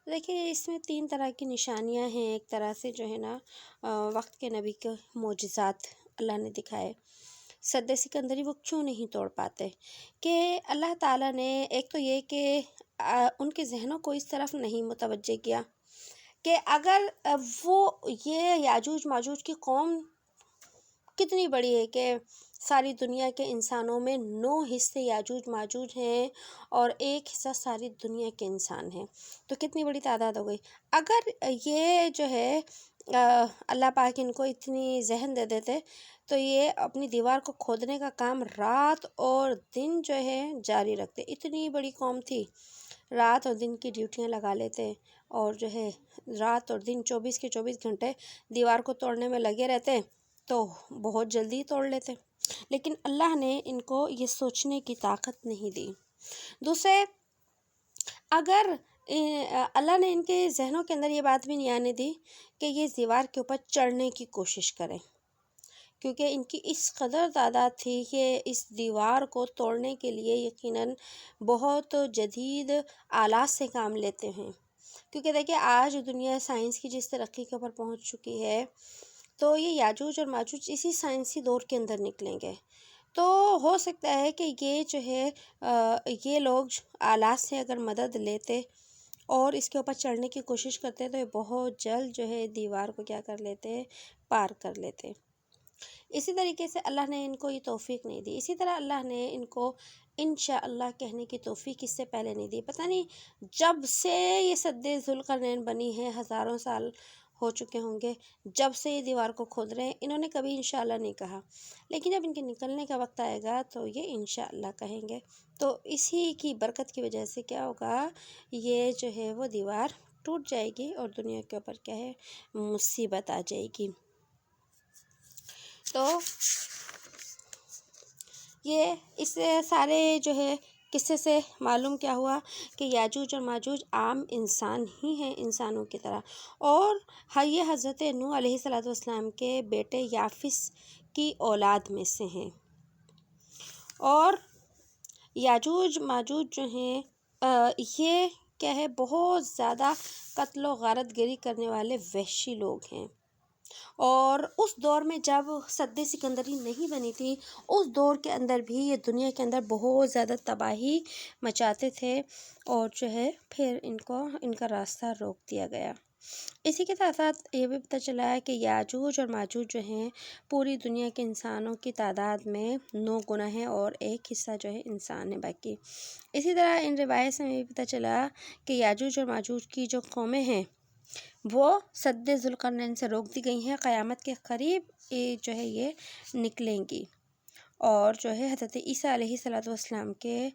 S1: دیکھیے اس میں 3 طرح کی نشانیاں ہیں، ایک طرح سے جو ہے نا وقت کے نبی کے معجزات اللہ نے دکھائے، سد سکندری وہ کیوں نہیں توڑ پاتے، کہ اللہ تعالیٰ نے ایک تو یہ کہ ان کے ذہنوں کو اس طرف نہیں متوجہ کیا کہ اگر وہ یہ یاجوج ماجوج کی قوم کتنی بڑی ہے کہ ساری دنیا کے انسانوں میں 9 حصے یاجوج ماجوج ہیں اور 1 حصہ ساری دنیا کے انسان ہیں، تو کتنی بڑی تعداد ہو گئی، اگر یہ جو ہے اللہ پاک ان کو اتنی ذہن دے دیتے تو یہ اپنی دیوار کو کھودنے کا کام رات اور دن جو ہے جاری رکھتے، اتنی بڑی قوم تھی، رات اور دن کی ڈیوٹیاں لگا لیتے اور جو ہے رات اور دن 24 کے 24 گھنٹے دیوار کو توڑنے میں لگے رہتے تو بہت جلدی توڑ لیتے، لیکن اللہ نے ان کو یہ سوچنے کی طاقت نہیں دی۔ دوسرے، اگر اللہ نے ان کے ذہنوں کے اندر یہ بات بھی نہیں آنے دی کہ یہ دیوار کے اوپر چڑھنے کی کوشش کریں، کیونکہ ان کی اس قدر تعداد تھی کہ اس دیوار کو توڑنے کے لیے یقیناً بہت جدید آلات سے کام لیتے ہیں، کیونکہ دیکھیں آج دنیا سائنس کی جس ترقی کے اوپر پہنچ چکی ہے تو یہ یاجوج اور ماجوج اسی سائنسی دور کے اندر نکلیں گے، تو ہو سکتا ہے کہ یہ جو ہے یہ لوگ آلات سے اگر مدد لیتے اور اس کے اوپر چڑھنے کی کوشش کرتے تو یہ بہت جلد جو ہے دیوار کو کیا کر لیتے، پار کر لیتے۔ اسی طریقے سے اللہ نے ان کو یہ توفیق نہیں دی، اسی طرح اللہ نے ان کو انشاءاللہ کہنے کی توفیق اس سے پہلے نہیں دی۔ پتہ نہیں جب سے یہ سد ذوالقرنین بنی ہے ہزاروں سال ہو چکے ہوں گے، جب سے یہ دیوار کو کھود رہے ہیں، انہوں نے کبھی انشاءاللہ نہیں کہا، لیکن جب ان کے نکلنے کا وقت آئے گا تو یہ انشاءاللہ کہیں گے۔ تو اسی کی برکت کی وجہ سے کیا ہوگا، یہ جو ہے وہ دیوار ٹوٹ جائے گی اور دنیا کے اوپر کیا ہے، مصیبت آ جائے گی۔ تو یہ اس سارے جو ہے قصے سے معلوم کیا ہوا کہ یاجوج اور ماجوج عام انسان ہی ہیں، انسانوں کی طرح، اور یہ حضرت نوح علیہ السلام کے بیٹے یافس کی اولاد میں سے ہیں۔ اور یاجوج ماجوج جو ہیں یہ کیا ہے، بہت زیادہ قتل و غارت گری کرنے والے وحشی لوگ ہیں۔ اور اس دور میں جب سد سکندری نہیں بنی تھی، اس دور کے اندر بھی یہ دنیا کے اندر بہت زیادہ تباہی مچاتے تھے، اور جو ہے پھر ان کا راستہ روک دیا گیا۔ اسی کے ساتھ ساتھ یہ بھی پتہ چلا ہے کہ یاجوج اور ماجوج جو ہیں پوری دنیا کے انسانوں کی تعداد میں 9 گنا ہیں، اور ایک حصہ جو ہے انسان ہے باقی۔ اسی طرح ان روایت سے ہمیں بھی پتہ چلا کہ یاجوج اور ماجوج کی جو قومیں ہیں وہ سد ذوالقرنین سے روک دی گئی ہیں، قیامت کے قریب جو ہے یہ نکلیں گی، اور جو ہے حضرت عیسیٰ علیہ السلام کے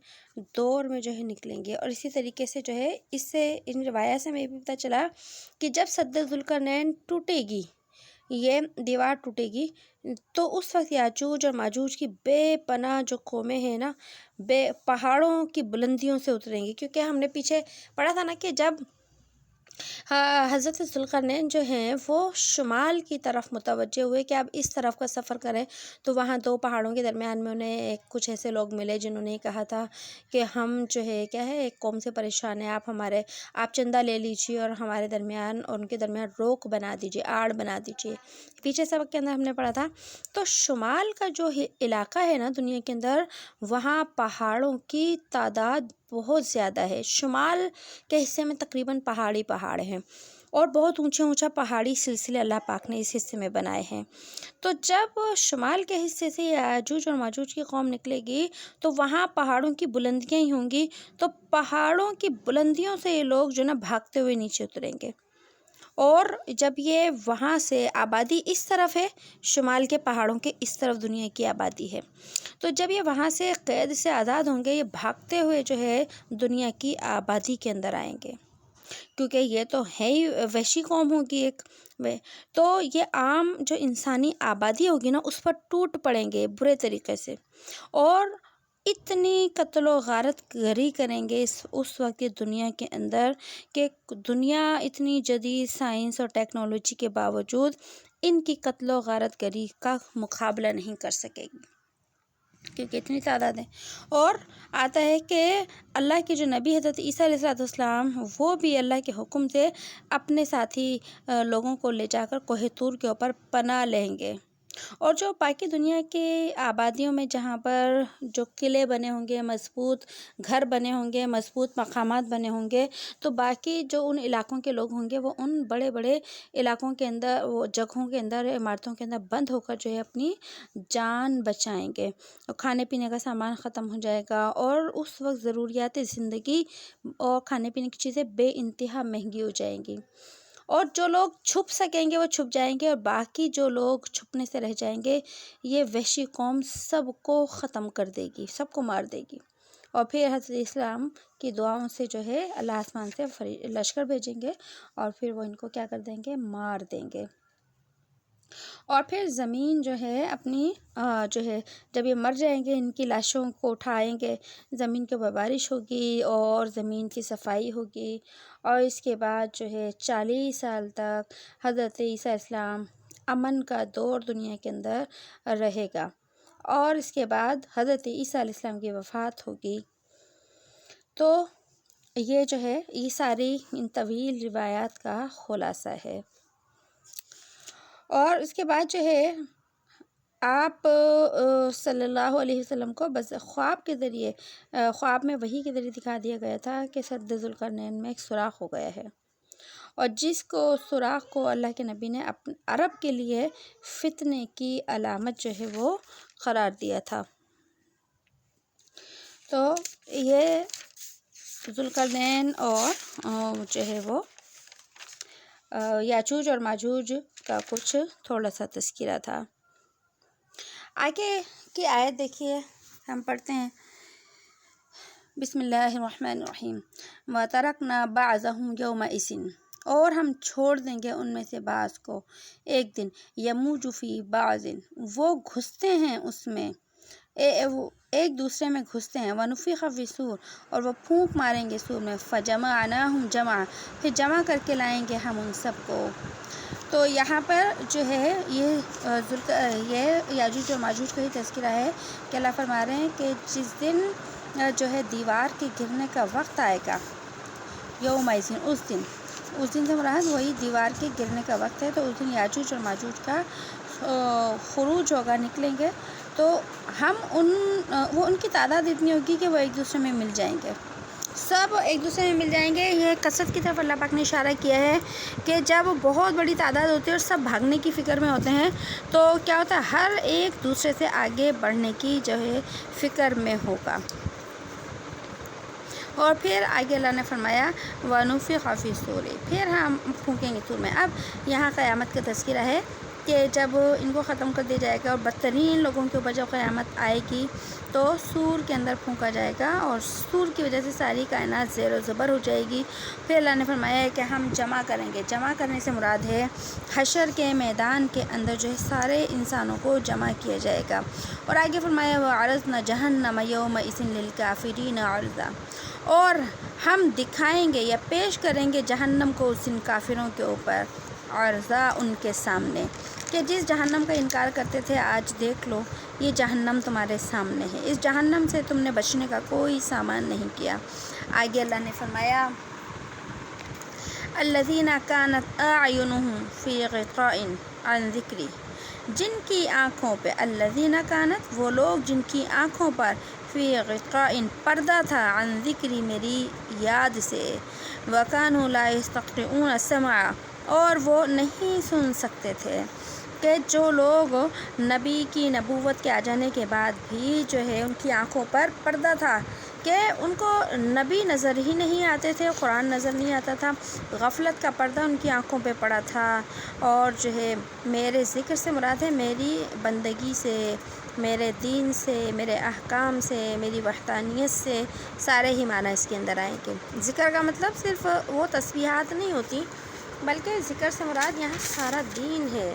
S1: دور میں جو ہے نکلیں گے۔ اور اسی طریقے سے جو ہے اس سے ان روایات سے ہمیں بھی پتہ چلا کہ جب سد ذوالقرنین ٹوٹے گی، یہ دیوار ٹوٹے گی، تو اس وقت یاجوج اور ماجوج کی بے پناہ جو قومیں ہیں نا، پہاڑوں کی بلندیوں سے اتریں گی، کیونکہ ہم نے پیچھے پڑھا تھا نا کہ جب حضرت ذوالقرنین جو ہیں وہ شمال کی طرف متوجہ ہوئے کہ اب اس طرف کا سفر کریں، تو وہاں 2 پہاڑوں کے درمیان میں انہیں کچھ ایسے لوگ ملے جنہوں نے کہا تھا کہ ہم جو ہے کیا ہے، ایک قوم سے پریشان ہیں، آپ چندہ لے لیجیے اور ہمارے درمیان اور ان کے درمیان روک بنا دیجیے، آڑ بنا دیجیے۔ پیچھے سبق کے اندر ہم نے پڑھا تھا۔ تو شمال کا جو علاقہ ہے نا دنیا کے اندر، وہاں پہاڑوں کی تعداد بہت زیادہ ہے۔ شمال کے حصے میں تقریباً پہاڑ ہیں، اور بہت اونچا پہاڑی سلسلے اللہ پاک نے اس حصے میں بنائے ہیں۔ تو جب شمال کے حصے سے یاجوج اور ماجوج کی قوم نکلے گی تو وہاں پہاڑوں کی بلندیاں ہی ہوں گی، تو پہاڑوں کی بلندیوں سے یہ لوگ جو نا بھاگتے ہوئے نیچے اتریں گے، اور جب یہ وہاں سے آبادی اس طرف ہے، شمال کے پہاڑوں کے اس طرف دنیا کی آبادی ہے، تو جب یہ وہاں سے قید سے آزاد ہوں گے، یہ بھاگتے ہوئے جو ہے دنیا کی آبادی کے اندر آئیں گے، کیونکہ یہ تو ہے ہی وحشی قوم ہوگی ایک، تو یہ عام جو انسانی آبادی ہوگی نا اس پر ٹوٹ پڑیں گے برے طریقے سے، اور اتنی قتل و غارت گری کریں گے اس وقت دنیا کے اندر کہ دنیا اتنی جدید سائنس اور ٹیکنالوجی کے باوجود ان کی قتل و غارت گری کا مقابلہ نہیں کر سکے گی، کیونکہ اتنی تعداد ہے۔ اور آتا ہے کہ اللہ کے جو نبی حضرت عیسیٰ علیہ السلام، وہ بھی اللہ کے حکم سے اپنے ساتھی لوگوں کو لے جا کر کوہ طور کے اوپر پناہ لیں گے، اور جو باقی دنیا کے آبادیوں میں جہاں پر جو قلعے بنے ہوں گے، مضبوط گھر بنے ہوں گے، مضبوط مقامات بنے ہوں گے، تو باقی جو ان علاقوں کے لوگ ہوں گے وہ ان بڑے بڑے علاقوں کے اندر، وہ جگہوں کے اندر، عمارتوں کے اندر بند ہو کر جو ہے اپنی جان بچائیں گے، کھانے پینے کا سامان ختم ہو جائے گا، اور اس وقت ضروریات زندگی اور کھانے پینے کی چیزیں بے انتہا مہنگی ہو جائیں گی، اور جو لوگ چھپ سکیں گے وہ چھپ جائیں گے، اور باقی جو لوگ چھپنے سے رہ جائیں گے، یہ وحشی قوم سب کو ختم کر دے گی، سب کو مار دے گی، اور پھر حضرت اسلام کی دعاؤں سے جو ہے اللہ آسمان سے لشکر بھیجیں گے، اور پھر وہ ان کو کیا کر دیں گے، مار دیں گے، اور پھر زمین جو ہے اپنی جو ہے جب یہ مر جائیں گے، ان کی لاشوں کو اٹھائیں گے، زمین کے اوپر بارش ہوگی اور زمین کی صفائی ہوگی، اور اس کے بعد جو ہے 40 سال تک حضرت عیسیٰ السلام امن کا دور دنیا کے اندر رہے گا، اور اس کے بعد حضرت عیسیٰ علیہ السلام کی وفات ہوگی۔ تو یہ جو ہے یہ ساری ان طویل روایات کا خلاصہ ہے، اور اس کے بعد جو ہے آپ صلی اللہ علیہ وسلم کو بس خواب کے ذریعے، خواب میں وحی کے ذریعے دکھا دیا گیا تھا کہ سد ذوالقرنین میں ایک سوراخ ہو گیا ہے، اور جس کو سوراخ کو اللہ کے نبی نے عرب کے لیے فتنے کی علامت جو ہے وہ قرار دیا تھا۔ تو یہ ذوالقرنین اور جو ہے وہ یاجوج اور ماجوج کا کچھ تھوڑا سا تذکرہ تھا۔ آگے کی آیت دیکھیے، ہم پڑھتے ہیں بسم اللہ الرحمن الرحیم وَتَرَكْنَا بَعْضَهُمْ يَوْمَئِذٍ، اور ہم چھوڑ دیں گے ان میں سے بعض کو ایک دن، يَمُوجُ فِي بَعْضٍ، وہ گھستے ہیں اس میں، ایک دوسرے میں گھستے ہیں، وَنُفِخَ فِي الصُّورِ، اور وہ پھونک ماریں گے سور میں، فَجَمَعْنَاهُمْ جَمْعًا، پھر جمع کر کے لائیں گے ہم ان سب کو۔ تو یہاں پر جو ہے یہ یاجوج اور ماجوج کا ہی تذکرہ ہے کہ اللہ فرما رہے ہیں کہ جس دن جو ہے دیوار کے گرنے کا وقت آئے گا، یومئذ، اس دن سے مراد وہی دیوار کے گرنے کا وقت ہے، تو اس دن یاجوج اور ماجوج کا خروج ہوگا، نکلیں گے، تو وہ ان کی تعداد اتنی ہوگی کہ وہ ایک دوسرے میں مل جائیں گے، سب ایک دوسرے میں مل جائیں گے۔ یہ کثرت کی طرف اللہ پاک نے اشارہ کیا ہے کہ جب بہت بڑی تعداد ہوتی ہے اور سب بھاگنے کی فکر میں ہوتے ہیں تو کیا ہوتا ہے، ہر ایک دوسرے سے آگے بڑھنے کی جو ہے فکر میں ہوگا۔ اور پھر آگے اللہ نے فرمایا وَنُفِخَ فِي الصُّورِ، پھر ہم پھونکیں گے سور میں۔ اب یہاں قیامت کا تذکرہ ہے کہ جب ان کو ختم کر دیا جائے گا اور بدترین لوگوں کے اوپر جب قیامت آئے گی تو سور کے اندر پھونکا جائے گا اور سور کی وجہ سے ساری کائنات زیر و زبر ہو جائے گی۔ پھر اللہ نے فرمایا ہے کہ ہم جمع کریں گے، جمع کرنے سے مراد ہے حشر کے میدان کے اندر جو ہے سارے انسانوں کو جمع کیا جائے گا۔ اور آگے فرمایا وَعَرَضْنَا جَهَنَّمَ يَوْمَئِذٍ لِّلْكَافِرِينَ عَرْضًا، اور ہم دکھائیں گے یا پیش کریں گے جہنم کو اس دن کافروں کے اوپر، عرضا، ان کے سامنے، کہ جس جہنم کا انکار کرتے تھے آج دیکھ لو یہ جہنم تمہارے سامنے ہے، اس جہنم سے تم نے بچنے کا کوئی سامان نہیں کیا۔ آگے اللہ نے فرمایا الذین کانت اعینہم فی غطاء عن ذکری، جن کی آنکھوں پہ، الذین کانت، وہ لوگ جن کی آنکھوں پر، فی غطاء، پردہ تھا، عن ذکری، میری یاد سے، وکانوا لا یستطیعون السمع، اور وہ نہیں سن سکتے تھے، کہ جو لوگ نبی کی نبوت کے آ جانے کے بعد بھی جو ہے ان کی آنکھوں پر پردہ تھا کہ ان کو نبی نظر ہی نہیں آتے تھے، قرآن نظر نہیں آتا تھا، غفلت کا پردہ ان کی آنکھوں پہ پڑا تھا، اور جو ہے میرے ذکر سے مراد ہے میری بندگی سے، میرے دین سے، میرے احکام سے، میری وحدانیت سے، سارے ہی معنی اس کے اندر آئیں گے۔ ذکر کا مطلب صرف وہ تسبیحات نہیں ہوتی، بلکہ ذکر سے مراد یہاں سارا دین ہے،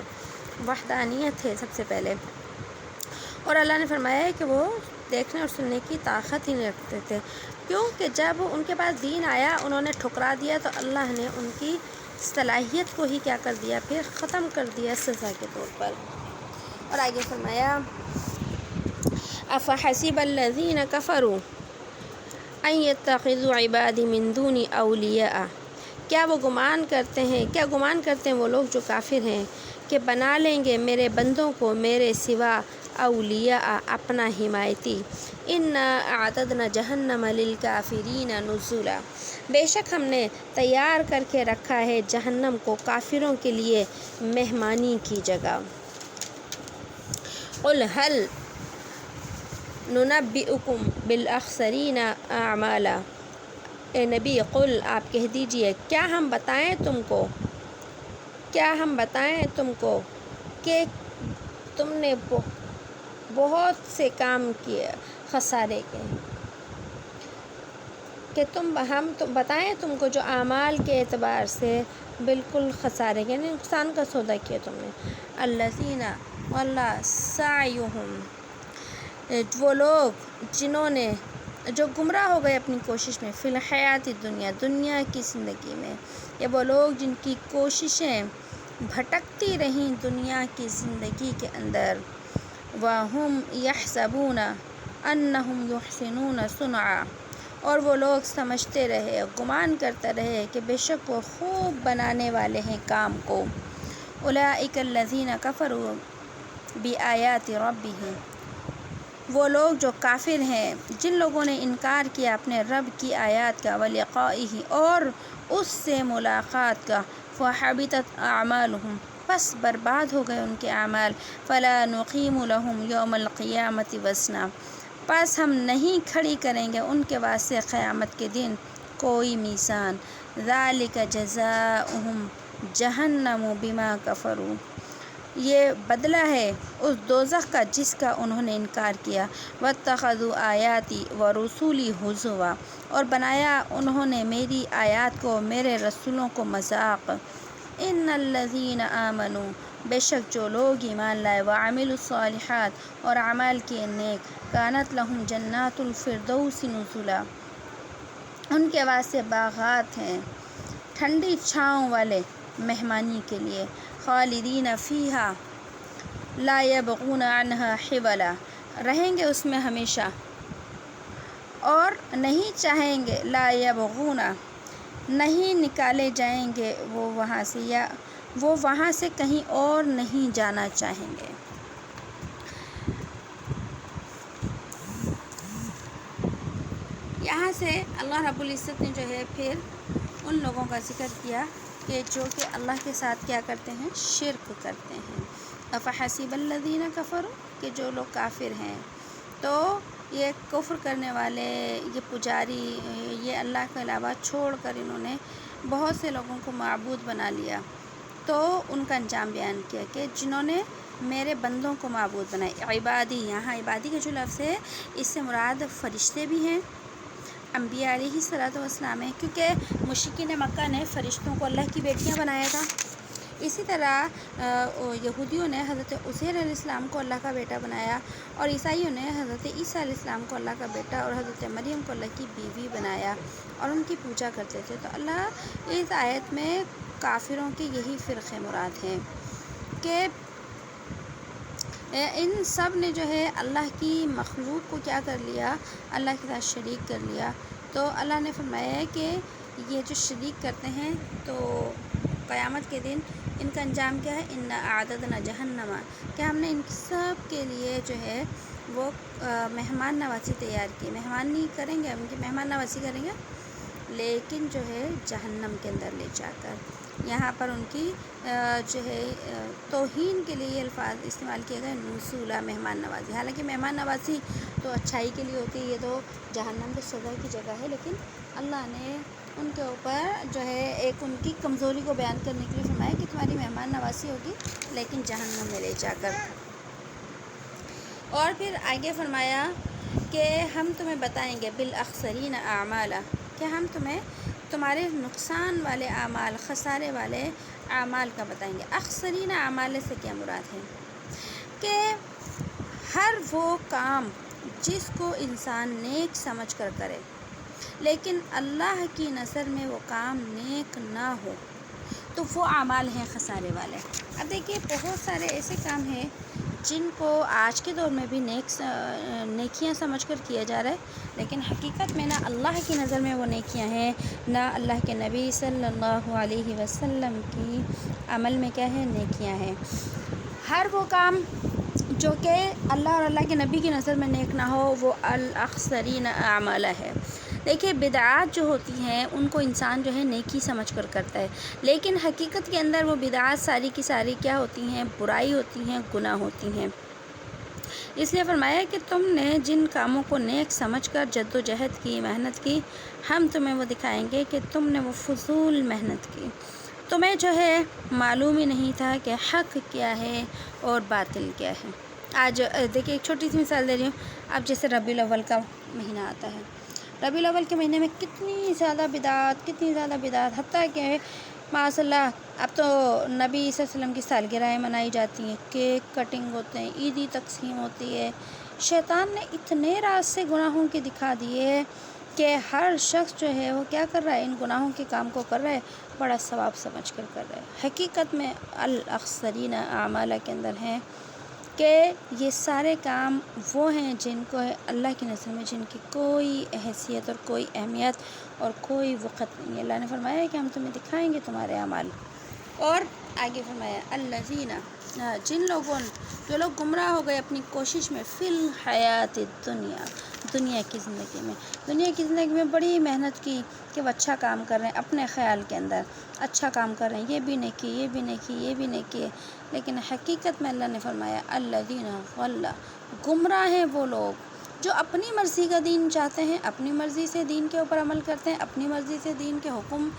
S1: وحدانیت ہے سب سے پہلے۔ اور اللہ نے فرمایا ہے کہ وہ دیکھنے اور سننے کی طاقت ہی نہیں رکھتے تھے، کیونکہ جب ان کے پاس دین آیا انہوں نے ٹھکرا دیا تو اللہ نے ان کی صلاحیت کو ہی کیا کر دیا، پھر ختم کر دیا سزا کے طور پر۔ اور آگے فرمایا افحسب الذین کفروا ان یتخذوا عبادی من دونی اولیاء، کیا گمان کرتے ہیں وہ لوگ جو کافر ہیں کہ بنا لیں گے میرے بندوں کو میرے سوا اولیاء، اپنا حمایتی۔ انا اعتدنا جہنم للکافرین نزلا، بے شک ہم نے تیار کر کے رکھا ہے جہنم کو کافروں کے لیے مہمانی کی جگہ۔ قل هل ننبئکم بالاخسرین اعمالا، اے نبی قل، آپ کہہ دیجئے، کیا ہم بتائیں تم کو کہ تم نے بہت سے کام کیے خسارے کے، کہ ہم بتائیں تم کو جو اعمال کے اعتبار سے بالکل خسارے کے، یعنی نقصان کا سودا کیا تم نے۔ الذین، واللہ، سعیہم، وہ لوگ جو گمراہ ہو گئے اپنی کوشش میں، فی الحیات الدنیا، دنیا کی زندگی میں، یا وہ لوگ جن کی کوششیں بھٹکتی رہیں دنیا کی زندگی کے اندر، وَهُمْ يَحْسَبُونَ أَنَّهُمْ يُحْسِنُونَ صُنْعًا، اور وہ لوگ سمجھتے رہے، گمان کرتے رہے کہ بے شک وہ خوب بنانے والے ہیں کام کو۔ أُولَئِكَ الَّذِينَ كَفَرُوا بِآيَاتِ رَبِّهِمْ، وہ لوگ جو کافر ہیں، جن لوگوں نے انکار کیا اپنے رب کی آیات کا، وَلِقَائِهِ، اور اس سے ملاقات کا، فَحَبِطَتْ أَعْمَالُهُمْ، پس برباد ہو گئے ان کے اعمال، فَلَا نُقِيمُ لَهُمْ يَوْمَ الْقِيَامَةِ وَزْنًا، پس ہم نہیں کھڑی کریں گے ان کے واسطے قیامت کے دن کوئی میزان، ذالک جزاؤہم جہنم بما کفروا، یہ بدلہ ہے اس دوزخ کا جس کا انہوں نے انکار کیا، واتخذوا آیاتی ورسولی ہزوا، اور بنایا انہوں نے میری آیات کو، میرے رسولوں کو مذاق۔ ان الذین آمنوا، بے شک جو لوگ ایمان لائے، وعملوا الصالحات، اور اعمال کیے نیک، کانت لہم جنات الفردوس نزلا، ان کے واسطے باغات ہیں ٹھنڈی چھاؤں والے مہمانی کے لیے، خالدین فیہا لا یبغون عنہا حولا، رہیں گے اس میں ہمیشہ اور نہیں چاہیں گے، لا یبغون، نہیں نکالے جائیں گے وہ وہاں سے، یا وہ وہاں سے کہیں اور نہیں جانا چاہیں گے۔ یہاں سے اللہ رب العزت نے جو ہے پھر ان لوگوں کا ذکر کیا کہ جو کہ اللہ کے ساتھ کیا کرتے ہیں، شرک کرتے ہیں۔ افحسب الذین کفروا، کہ جو لوگ کافر ہیں، تو یہ کفر کرنے والے، یہ پجاری، یہ اللہ کے علاوہ چھوڑ کر انہوں نے بہت سے لوگوں کو معبود بنا لیا، تو ان کا انجام بیان کیا کہ جنہوں نے میرے بندوں کو معبود بنایا۔ عبادی، یہاں عبادی کا جو لفظ ہے اس سے مراد فرشتے بھی ہیں، انبیاء علیہ الصلوۃ والسلام ہیں، کیونکہ مشرکین مکہ نے فرشتوں کو اللہ کی بیٹیاں بنایا تھا۔ اسی طرح یہودیوں نے حضرت عزیر علیہ السلام کو اللہ کا بیٹا بنایا، اور عیسائیوں نے حضرت عیسیٰ علیہ السلام کو اللہ کا بیٹا اور حضرت مریم کو اللہ کی بیوی بنایا اور ان کی پوجا کرتے تھے۔ تو اللہ اس آیت میں کافروں کے یہی فرقے مراد ہیں کہ ان سب نے جو ہے اللہ کی مخلوق کو کیا کر لیا، اللہ کے ساتھ شریک کر لیا۔ تو اللہ نے فرمایا ہے کہ یہ جو شریک کرتے ہیں تو قیامت کے دن ان کا انجام کیا ہے، انا اعددنا جہنم، کہ ہم نے ان سب کے لیے جو ہے وہ مہمان نوازی تیار کی، مہمان نہیں کریں گے، ان کی مہمان نوازی کریں گے لیکن جو ہے جہنم کے اندر لے جا کر۔ یہاں پر ان کی جو ہے توہین کے لیے یہ الفاظ استعمال کیے گئے، نزولا، مہمان نوازی۔ حالانکہ مہمان نوازی تو اچھائی کے لیے ہوتی ہے، یہ تو جہنم کی سزا کی جگہ ہے، لیکن اللہ نے ان کے اوپر جو ہے ایک ان کی کمزوری کو بیان کرنے کے لیے فرمایا کہ تمہاری مہمان نوازی ہوگی لیکن جہنم میں لے جا کر۔ اور پھر آگے فرمایا کہ ہم تمہیں بتائیں گے بالاخسرین اعمالا، کہ ہم تمہیں تمہارے نقصان والے اعمال، خسارے والے اعمال کا بتائیں گے۔ اخسرین اعمال سے کیا مراد ہے کہ ہر وہ کام جس کو انسان نیک سمجھ کر کرے لیکن اللہ کی نظر میں وہ کام نیک نہ ہو تو وہ اعمال ہیں خسارے والے۔ اب دیکھیے بہت سارے ایسے کام ہیں جن کو آج کے دور میں بھی نیکیاں سمجھ کر کیا جا رہا ہے، لیکن حقیقت میں نہ اللہ کی نظر میں وہ نیکیاں ہیں، نہ اللہ کے نبی صلی اللہ علیہ وسلم کی عمل میں کیا ہے، نیکیاں ہیں۔ ہر وہ کام جو کہ اللہ اور اللہ کے نبی کی نظر میں نیک نہ ہو وہ الاخسرین اعمال ہے۔ دیکھیے بدعات جو ہوتی ہیں ان کو انسان جو ہے نیکی سمجھ کر کرتا ہے، لیکن حقیقت کے اندر وہ بدعات ساری کی ساری کیا ہوتی ہیں، برائی ہوتی ہیں، گناہ ہوتی ہیں۔ اس لیے فرمایا کہ تم نے جن کاموں کو نیک سمجھ کر جد و جہد کی، محنت کی، ہم تمہیں وہ دکھائیں گے کہ تم نے وہ فضول محنت کی، تمہیں جو ہے معلوم ہی نہیں تھا کہ حق کیا ہے اور باطل کیا ہے۔ آج دیکھیے ایک چھوٹی سی مثال دے رہی ہوں، اب جیسے ربیع الاول کا مہینہ آتا ہے، ربیع الاول کے مہینے میں کتنی زیادہ بدعات، حتیٰ کہ ماشاء اللہ اب تو نبی صلی اللہ علیہ وسلم کی سالگرہیں منائی جاتی ہیں، کیک کٹنگ ہوتے ہیں، عیدی تقسیم ہوتی ہے۔ شیطان نے اتنے راستے گناہوں کے دکھا دیے کہ ہر شخص جو ہے وہ کیا کر رہا ہے، ان گناہوں کے کام کو کر رہا ہے، بڑا ثواب سمجھ کر کر رہا ہے۔ حقیقت میں الاخسرین اعمال کے اندر ہیں کہ یہ سارے کام وہ ہیں جن کو اللہ کی نظر میں جن کی کوئی حیثیت اور کوئی اہمیت اور کوئی وقت نہیں ہے۔ اللہ نے فرمایا ہے کہ ہم تمہیں دکھائیں گے تمہارے اعمال۔ اور آگے فرمایا الذین، جن لوگوں جو لوگ گمراہ ہو گئے اپنی کوشش میں، فی الحیات الدنیا، دنیا کی زندگی میں بڑی محنت کی کہ وہ اچھا کام کر رہے ہیں، اپنے خیال کے اندر اچھا کام کر رہے ہیں، یہ بھی نہیں کی، لیکن حقیقت میں اللہ نے فرمایا الذین ضل، گمراہ ہیں وہ لوگ جو اپنی مرضی کا دین چاہتے ہیں، اپنی مرضی سے دین کے اوپر عمل کرتے ہیں، اپنی مرضی سے دین کے حکم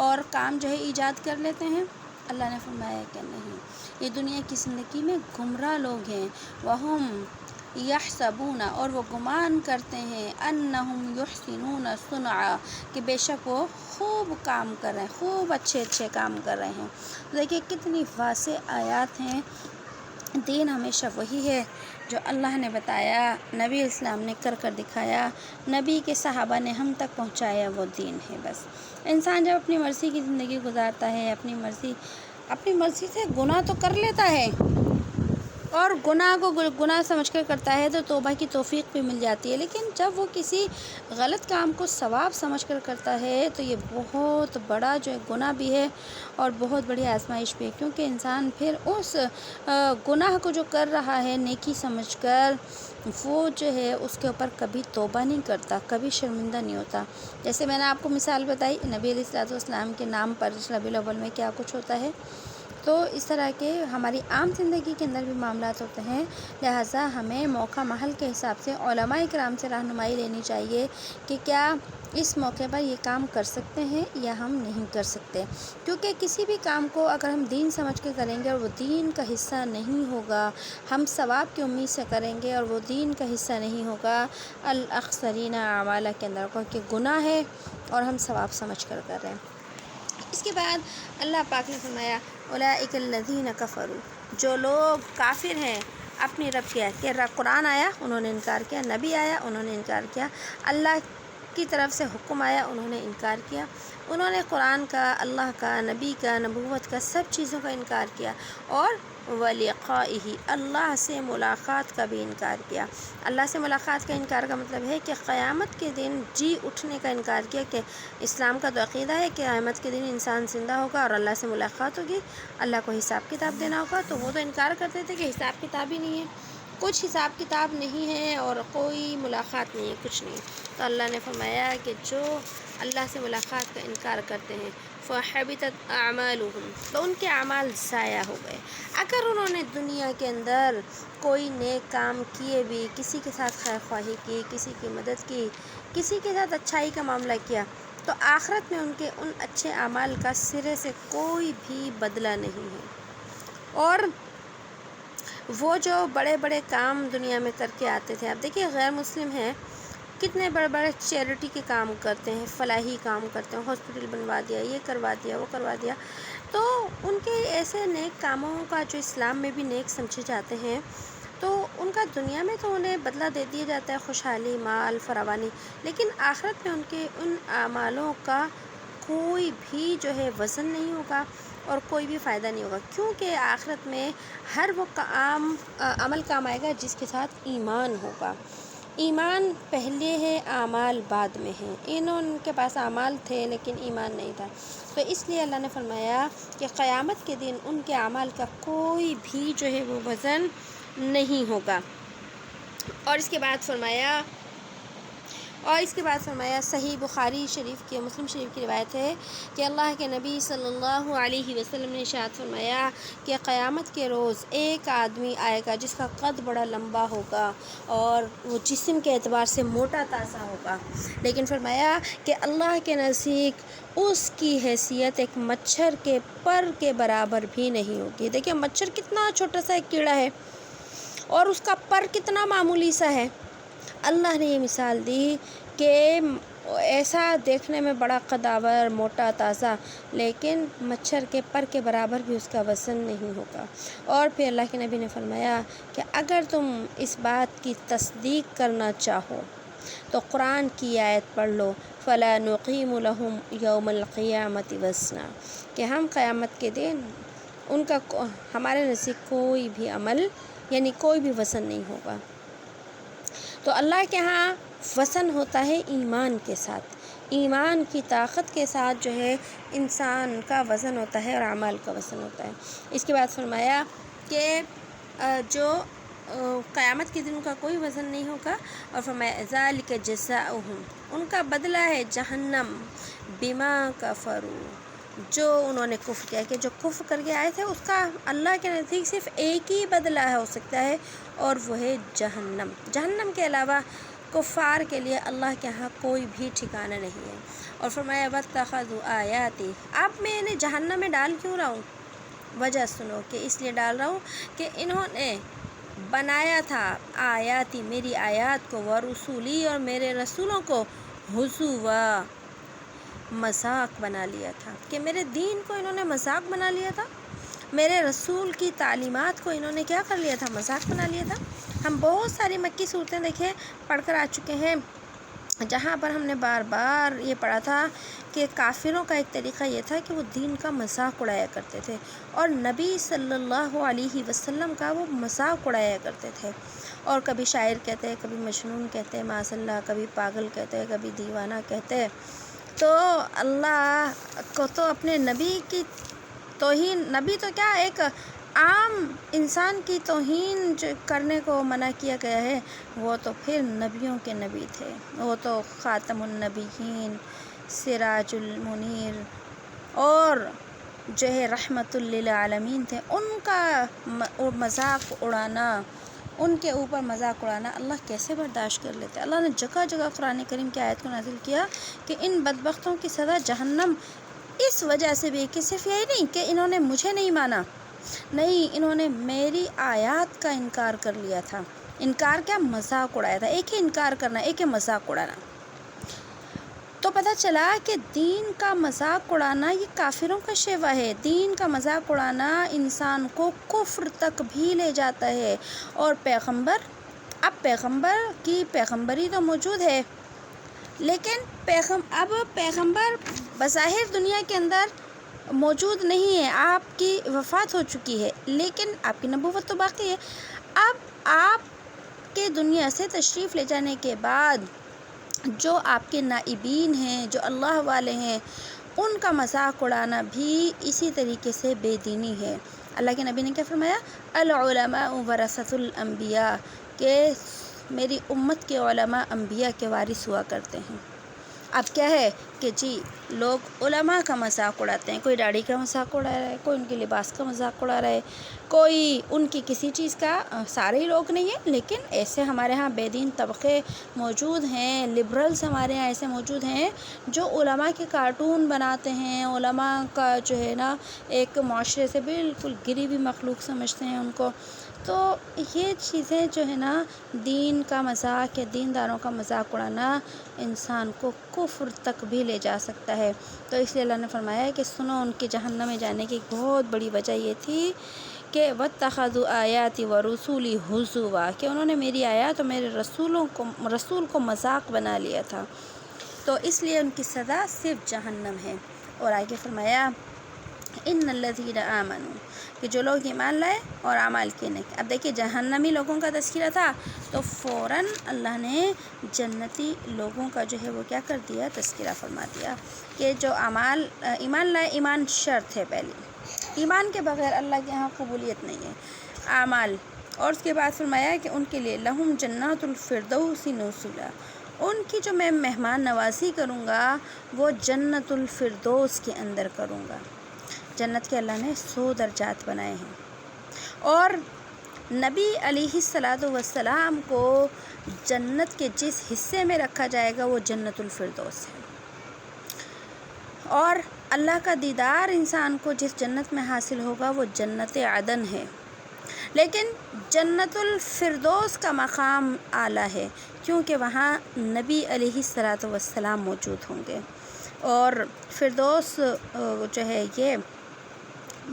S1: اور کام جو ہے ایجاد کر لیتے ہیں، اللہ نے فرمایا کہ نہیں، یہ دنیا کی زندگی میں گمراہ لوگ ہیں۔ وَهُمْ یحسبون، اور وہ گمان کرتے ہیں، انہم یحسنون صنعا، کہ بے شک وہ خوب کام کر رہے ہیں، خوب اچھے کام کر رہے ہیں۔ دیکھیے کتنی واضح آیات ہیں۔ دین ہمیشہ وہی ہے جو اللہ نے بتایا، نبی اسلام نے کر دکھایا، نبی کے صحابہ نے ہم تک پہنچایا، وہ دین ہے۔ بس انسان جب اپنی مرضی کی زندگی گزارتا ہے، اپنی مرضی سے گناہ تو کر لیتا ہے، اور گناہ کو گناہ سمجھ کر کرتا ہے تو توبہ کی توفیق بھی مل جاتی ہے، لیکن جب وہ کسی غلط کام کو ثواب سمجھ کر کرتا ہے تو یہ بہت بڑا جو ہے گناہ بھی ہے اور بہت بڑی آزمائش بھی ہے، کیونکہ انسان پھر اس گناہ کو جو کر رہا ہے نیکی سمجھ کر، وہ جو ہے اس کے اوپر کبھی توبہ نہیں کرتا، کبھی شرمندہ نہیں ہوتا۔ جیسے میں نے آپ کو مثال بتائی، نبی علیہ الصلوۃ والسلام کے نام پر ربیع الاول میں کیا کچھ ہوتا ہے، تو اس طرح کے ہماری عام زندگی کے اندر بھی معاملات ہوتے ہیں، لہٰذا ہمیں موقع محل کے حساب سے علماء کرام سے رہنمائی لینی چاہیے کہ کیا اس موقع پر یہ کام کر سکتے ہیں یا ہم نہیں کر سکتے، کیونکہ کسی بھی کام کو اگر ہم دین سمجھ کے کریں گے اور وہ دین کا حصہ نہیں ہوگا، ہم ثواب کی امید سے کریں گے اور وہ دین کا حصہ نہیں ہوگا، الاخسرین اعمالا کے اندر کو کہ گناہ ہے اور ہم ثواب سمجھ کر کر رہے ہیں۔ اس کے بعد اللہ پاک نے فرمایا اولئک الذین کفروا، جو لوگ کافر ہیں اپنی رب کے کہ قرآن آیا انہوں نے انکار کیا، نبی آیا انہوں نے انکار کیا، اللہ کی طرف سے حکم آیا انہوں نے انکار کیا، انہوں نے قرآن کا، اللہ کا، نبی کا، نبوت کا، سب چیزوں کا انکار کیا، اور ولقائہ، اللہ سے ملاقات کا بھی انکار کیا۔ اللہ سے ملاقات کا انکار کا مطلب ہے کہ قیامت کے دن جی اٹھنے کا انکار کیا، کہ اسلام کا تو عقیدہ ہے کہ قیامت کے دن انسان زندہ ہوگا اور اللہ سے ملاقات ہوگی، اللہ کو حساب کتاب دینا ہوگا، تو وہ تو انکار کرتے تھے کہ حساب کتاب ہی نہیں ہے، کچھ حساب کتاب نہیں ہے اور کوئی ملاقات نہیں ہے، کچھ نہیں۔ تو اللہ نے فرمایا کہ جو اللہ سے ملاقات کا انکار کرتے ہیں فَحَبِطَتْ أَعْمَالُهُمْ، تو ان کے اعمال ضائع ہو گئے۔ اگر انہوں نے دنیا کے اندر کوئی نیک کام کیے بھی، کسی کے ساتھ خیر خواہی کی، کسی کی مدد کی، کسی کے ساتھ اچھائی کا معاملہ کیا، تو آخرت میں ان کے ان اچھے اعمال کا سرے سے کوئی بھی بدلہ نہیں ہے، اور وہ جو بڑے بڑے کام دنیا میں کر کے آتے تھے، اب دیکھیے غیر مسلم ہیں کتنے بڑے بڑے چیریٹی کے کام کرتے ہیں، فلاحی کام کرتے ہیں، ہاسپٹل بنوا دیا، یہ کروا دیا، وہ کروا دیا، تو ان کے ایسے نیک کاموں کا جو اسلام میں بھی نیک سمجھے جاتے ہیں، تو ان کا دنیا میں تو انہیں بدلہ دے دیا جاتا ہے، خوشحالی، مال، فراوانی، لیکن آخرت میں ان کے ان اعمالوں کا کوئی بھی جو ہے وزن نہیں ہوگا اور کوئی بھی فائدہ نہیں ہوگا، کیونکہ آخرت میں ہر وہ عمل کام آئے گا جس کے ساتھ ایمان ہوگا۔ ایمان پہلے ہے، اعمال بعد میں ہیں، ان کے پاس اعمال تھے لیکن ایمان نہیں تھا، تو اس لیے اللہ نے فرمایا کہ قیامت کے دن ان کے اعمال کا کوئی بھی جو ہے وہ وزن نہیں ہوگا۔ اور اس کے بعد فرمایا صحیح بخاری شریف کی، مسلم شریف کی روایت ہے کہ اللہ کے نبی صلی اللہ علیہ وسلم نے ارشاد فرمایا کہ قیامت کے روز ایک آدمی آئے گا جس کا قد بڑا لمبا ہوگا اور وہ جسم کے اعتبار سے موٹا تازہ ہوگا، لیکن فرمایا کہ اللہ کے نزدیک اس کی حیثیت ایک مچھر کے پر کے برابر بھی نہیں ہوگی۔ دیکھیں مچھر کتنا چھوٹا سا ایک کیڑا ہے اور اس کا پر کتنا معمولی سا ہے۔ اللہ نے یہ مثال دی کہ ایسا دیکھنے میں بڑا قداور، موٹا تازہ، لیکن مچھر کے پر کے برابر بھی اس کا وزن نہیں ہوگا۔ اور پھر اللہ کے نبی نے فرمایا کہ اگر تم اس بات کی تصدیق کرنا چاہو تو قرآن کی آیت پڑھ لو، فَلَا نُقِيمُ لَهُمْ يَوْمَ الْقِيَامَةِ وَزْنًا، کہ ہم قیامت کے دن ان کا ہمارے نزدیک کوئی بھی عمل یعنی کوئی بھی وزن نہیں ہوگا۔ تو اللہ کے ہاں وزن ہوتا ہے ایمان کے ساتھ، ایمان کی طاقت کے ساتھ جو ہے انسان کا وزن ہوتا ہے اور اعمال کا وزن ہوتا ہے۔ اس کے بعد فرمایا کہ جو قیامت کے دن کا کوئی وزن نہیں ہوگا، اور فرمایا ذَلِكَ جَزَاؤُهُمْ، ان کا بدلہ ہے جہنم، بما کفروا، جو انہوں نے کفر کیا، کہ جو کفر کر کے آئے تھے اس کا اللہ کے نزدیک صرف ایک ہی بدلہ ہو سکتا ہے اور وہ ہے جہنم۔ جہنم کے علاوہ کفار کے لیے اللہ کے ہاں کوئی بھی ٹھکانہ نہیں ہے۔ اور فرمایا وَاتَّخَذُوا آیَاتِی، اب میں انہیں جہنم میں ڈال کیوں رہا ہوں؟ وجہ سنو کہ اس لیے ڈال رہا ہوں کہ انہوں نے بنایا تھا آیاتی، میری آیات کو، ورسولی، اور میرے رسولوں کو، ہزوا، مذاق بنا لیا تھا، کہ میرے دین کو انہوں نے مذاق بنا لیا تھا، میرے رسول کی تعلیمات کو انہوں نے کیا کر لیا تھا؟ مذاق بنا لیا تھا۔ ہم بہت ساری مکی صورتیں دیکھیں پڑھ کر آ چکے ہیں جہاں پر ہم نے بار بار یہ پڑھا تھا کہ کافروں کا ایک طریقہ یہ تھا کہ وہ دین کا مذاق اڑایا کرتے تھے، اور نبی صلی اللہ علیہ وسلم کا وہ مذاق اڑایا کرتے تھے، اور کبھی شاعر کہتے، کبھی مجنون کہتے، معاذ اللہ، کبھی پاگل کہتے، کبھی دیوانہ کہتے۔ تو اللہ کو تو اپنے نبی کی توہین، نبی تو کیا ایک عام انسان کی توہین کرنے کو منع کیا گیا ہے، وہ تو پھر نبیوں کے نبی تھے، وہ تو خاتم النبیین، سراج المنیر، اور جو ہے رحمت للعالمین تھے۔ ان کا مذاق اڑانا، ان کے اوپر مذاق اڑانا اللہ کیسے برداشت کر لیتے؟ اللہ نے جگہ جگہ قرآن کریم کی آیت کو نازل کیا کہ ان بدبختوں کی سزا جہنم اس وجہ سے بھی کہ صرف یہی نہیں کہ انہوں نے مجھے نہیں مانا، نہیں، انہوں نے میری آیات کا انکار کر لیا تھا۔ انکار کیا؟ مذاق اڑایا تھا۔ ایک ہی انکار کرنا، ایک ہی مذاق اڑانا۔ تو پتہ چلا کہ دین کا مذاق اڑانا یہ کافروں کا شیوا ہے۔ دین کا مذاق اڑانا انسان کو کفر تک بھی لے جاتا ہے، اور اب پیغمبر کی پیغمبری تو موجود ہے، لیکن اب پیغمبر بظاہر دنیا کے اندر موجود نہیں ہے، آپ کی وفات ہو چکی ہے، لیکن آپ کی نبوت تو باقی ہے۔ اب آپ کے دنیا سے تشریف لے جانے کے بعد جو آپ کے نائبین ہیں، جو اللہ والے ہیں، ان کا مذاق اڑانا بھی اسی طریقے سے بے دینی ہے۔ اللہ کے نبی نے کیا فرمایا؟ العلماء ورثۃ الانبیاء، کہ میری امت کے علماء انبیاء کے وارث ہوا کرتے ہیں۔ اب کیا ہے کہ جی لوگ علماء کا مذاق اڑاتے ہیں، کوئی داڑھی کا مذاق اڑا رہا ہے، کوئی ان کے لباس کا مذاق اڑا رہا ہے، کوئی ان کی کسی چیز کا، سارے لوگ نہیں ہیں لیکن ایسے ہمارے ہاں بے دین طبقے موجود ہیں، لبرلز ہمارے ہاں ایسے موجود ہیں جو علماء کے کارٹون بناتے ہیں، علماء کا جو ہے نا ایک معاشرے سے بالکل گری ہوئی مخلوق سمجھتے ہیں ان کو۔ تو یہ چیزیں جو ہے نا، دین کا مذاق یا دینداروں کا مذاق اڑانا انسان کو کفر تک بھی لے جا سکتا ہے۔ تو اس لیے اللہ نے فرمایا کہ سنو، ان کے جہنم میں جانے کی ایک بہت بڑی وجہ یہ تھی کہ وَاتَّخَذُوا آیَاتِی وَرُسُولِی ہُزُوًا، کہ انہوں نے میری آیات اور میرے رسول کو مذاق بنا لیا تھا، تو اس لیے ان کی سزا صرف جہنم ہے۔ اور آگے فرمایا ان الذین آمنوا، کہ جو لوگ ایمان لائے اور اعمال کیے نیک۔ اب دیکھیے جہنمی لوگوں کا تذکرہ تھا تو فوراً اللہ نے جنتی لوگوں کا جو ہے وہ کیا کر دیا؟ تذکرہ فرما دیا کہ جو ایمان لائے، ایمان شرط ہے پہلی، ایمان کے بغیر اللہ کے ہاں قبولیت نہیں ہے، اعمال۔ اور اس کے بعد فرمایا کہ ان کے لیے لہم جنات الفردوس نزلا، ان کی جو میں مہمان نوازی کروں گا وہ جنت الفردوس کے اندر کروں گا۔ جنت کے اللہ نے 100 درجات بنائے ہیں، اور نبی علیہ السلام کو جنت کے جس حصے میں رکھا جائے گا وہ جنت الفردوس ہے، اور اللہ کا دیدار انسان کو جس جنت میں حاصل ہوگا وہ جنت عدن ہے۔ لیکن جنت الفردوس کا مقام اعلیٰ ہے کیونکہ وہاں نبی علیہ السلام موجود ہوں گے، اور فردوس جو ہے یہ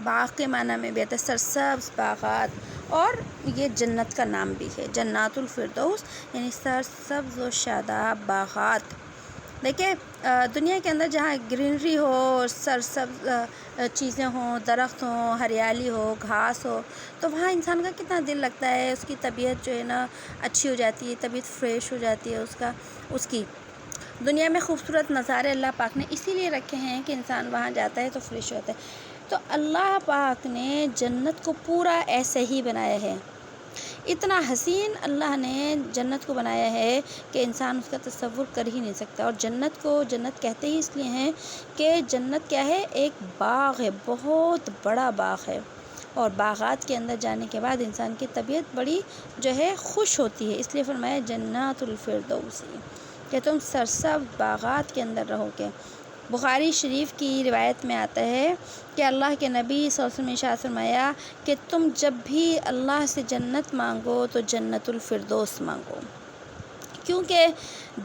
S1: باغ کے معنی میں بھی آتا ہے، سرسبز باغات، اور یہ جنت کا نام بھی ہے جنات الفردوس، یعنی سرسبز و شاداب باغات۔ دیکھیں دنیا کے اندر جہاں گرینری ہو، سرسبز چیزیں ہوں، درخت ہوں، ہریالی ہو، گھاس ہو، تو وہاں انسان کا کتنا دل لگتا ہے، اس کی طبیعت جو ہے نا اچھی ہو جاتی ہے، طبیعت فریش ہو جاتی ہے اس کی۔ دنیا میں خوبصورت نظارے اللہ پاک نے اسی لیے رکھے ہیں کہ انسان وہاں جاتا ہے تو فریش ہوتا ہے۔ تو اللہ پاک نے جنت کو پورا ایسے ہی بنایا ہے، اتنا حسین اللہ نے جنت کو بنایا ہے کہ انسان اس کا تصور کر ہی نہیں سکتا۔ اور جنت کو جنت کہتے ہی اس لیے ہیں کہ جنت کیا ہے؟ ایک باغ ہے، بہت بڑا باغ ہے، اور باغات کے اندر جانے کے بعد انسان کی طبیعت بڑی جو ہے خوش ہوتی ہے، اس لیے فرمایا جنات الفردوس، کہ تم سرسبز باغات کے اندر رہو گے۔ بخاری شریف کی روایت میں آتا ہے کہ اللہ کے نبی صلی اللہ علیہ وسلم نے ارشاد فرمایا کہ تم جب بھی اللہ سے جنت مانگو تو جنت الفردوس مانگو، کیونکہ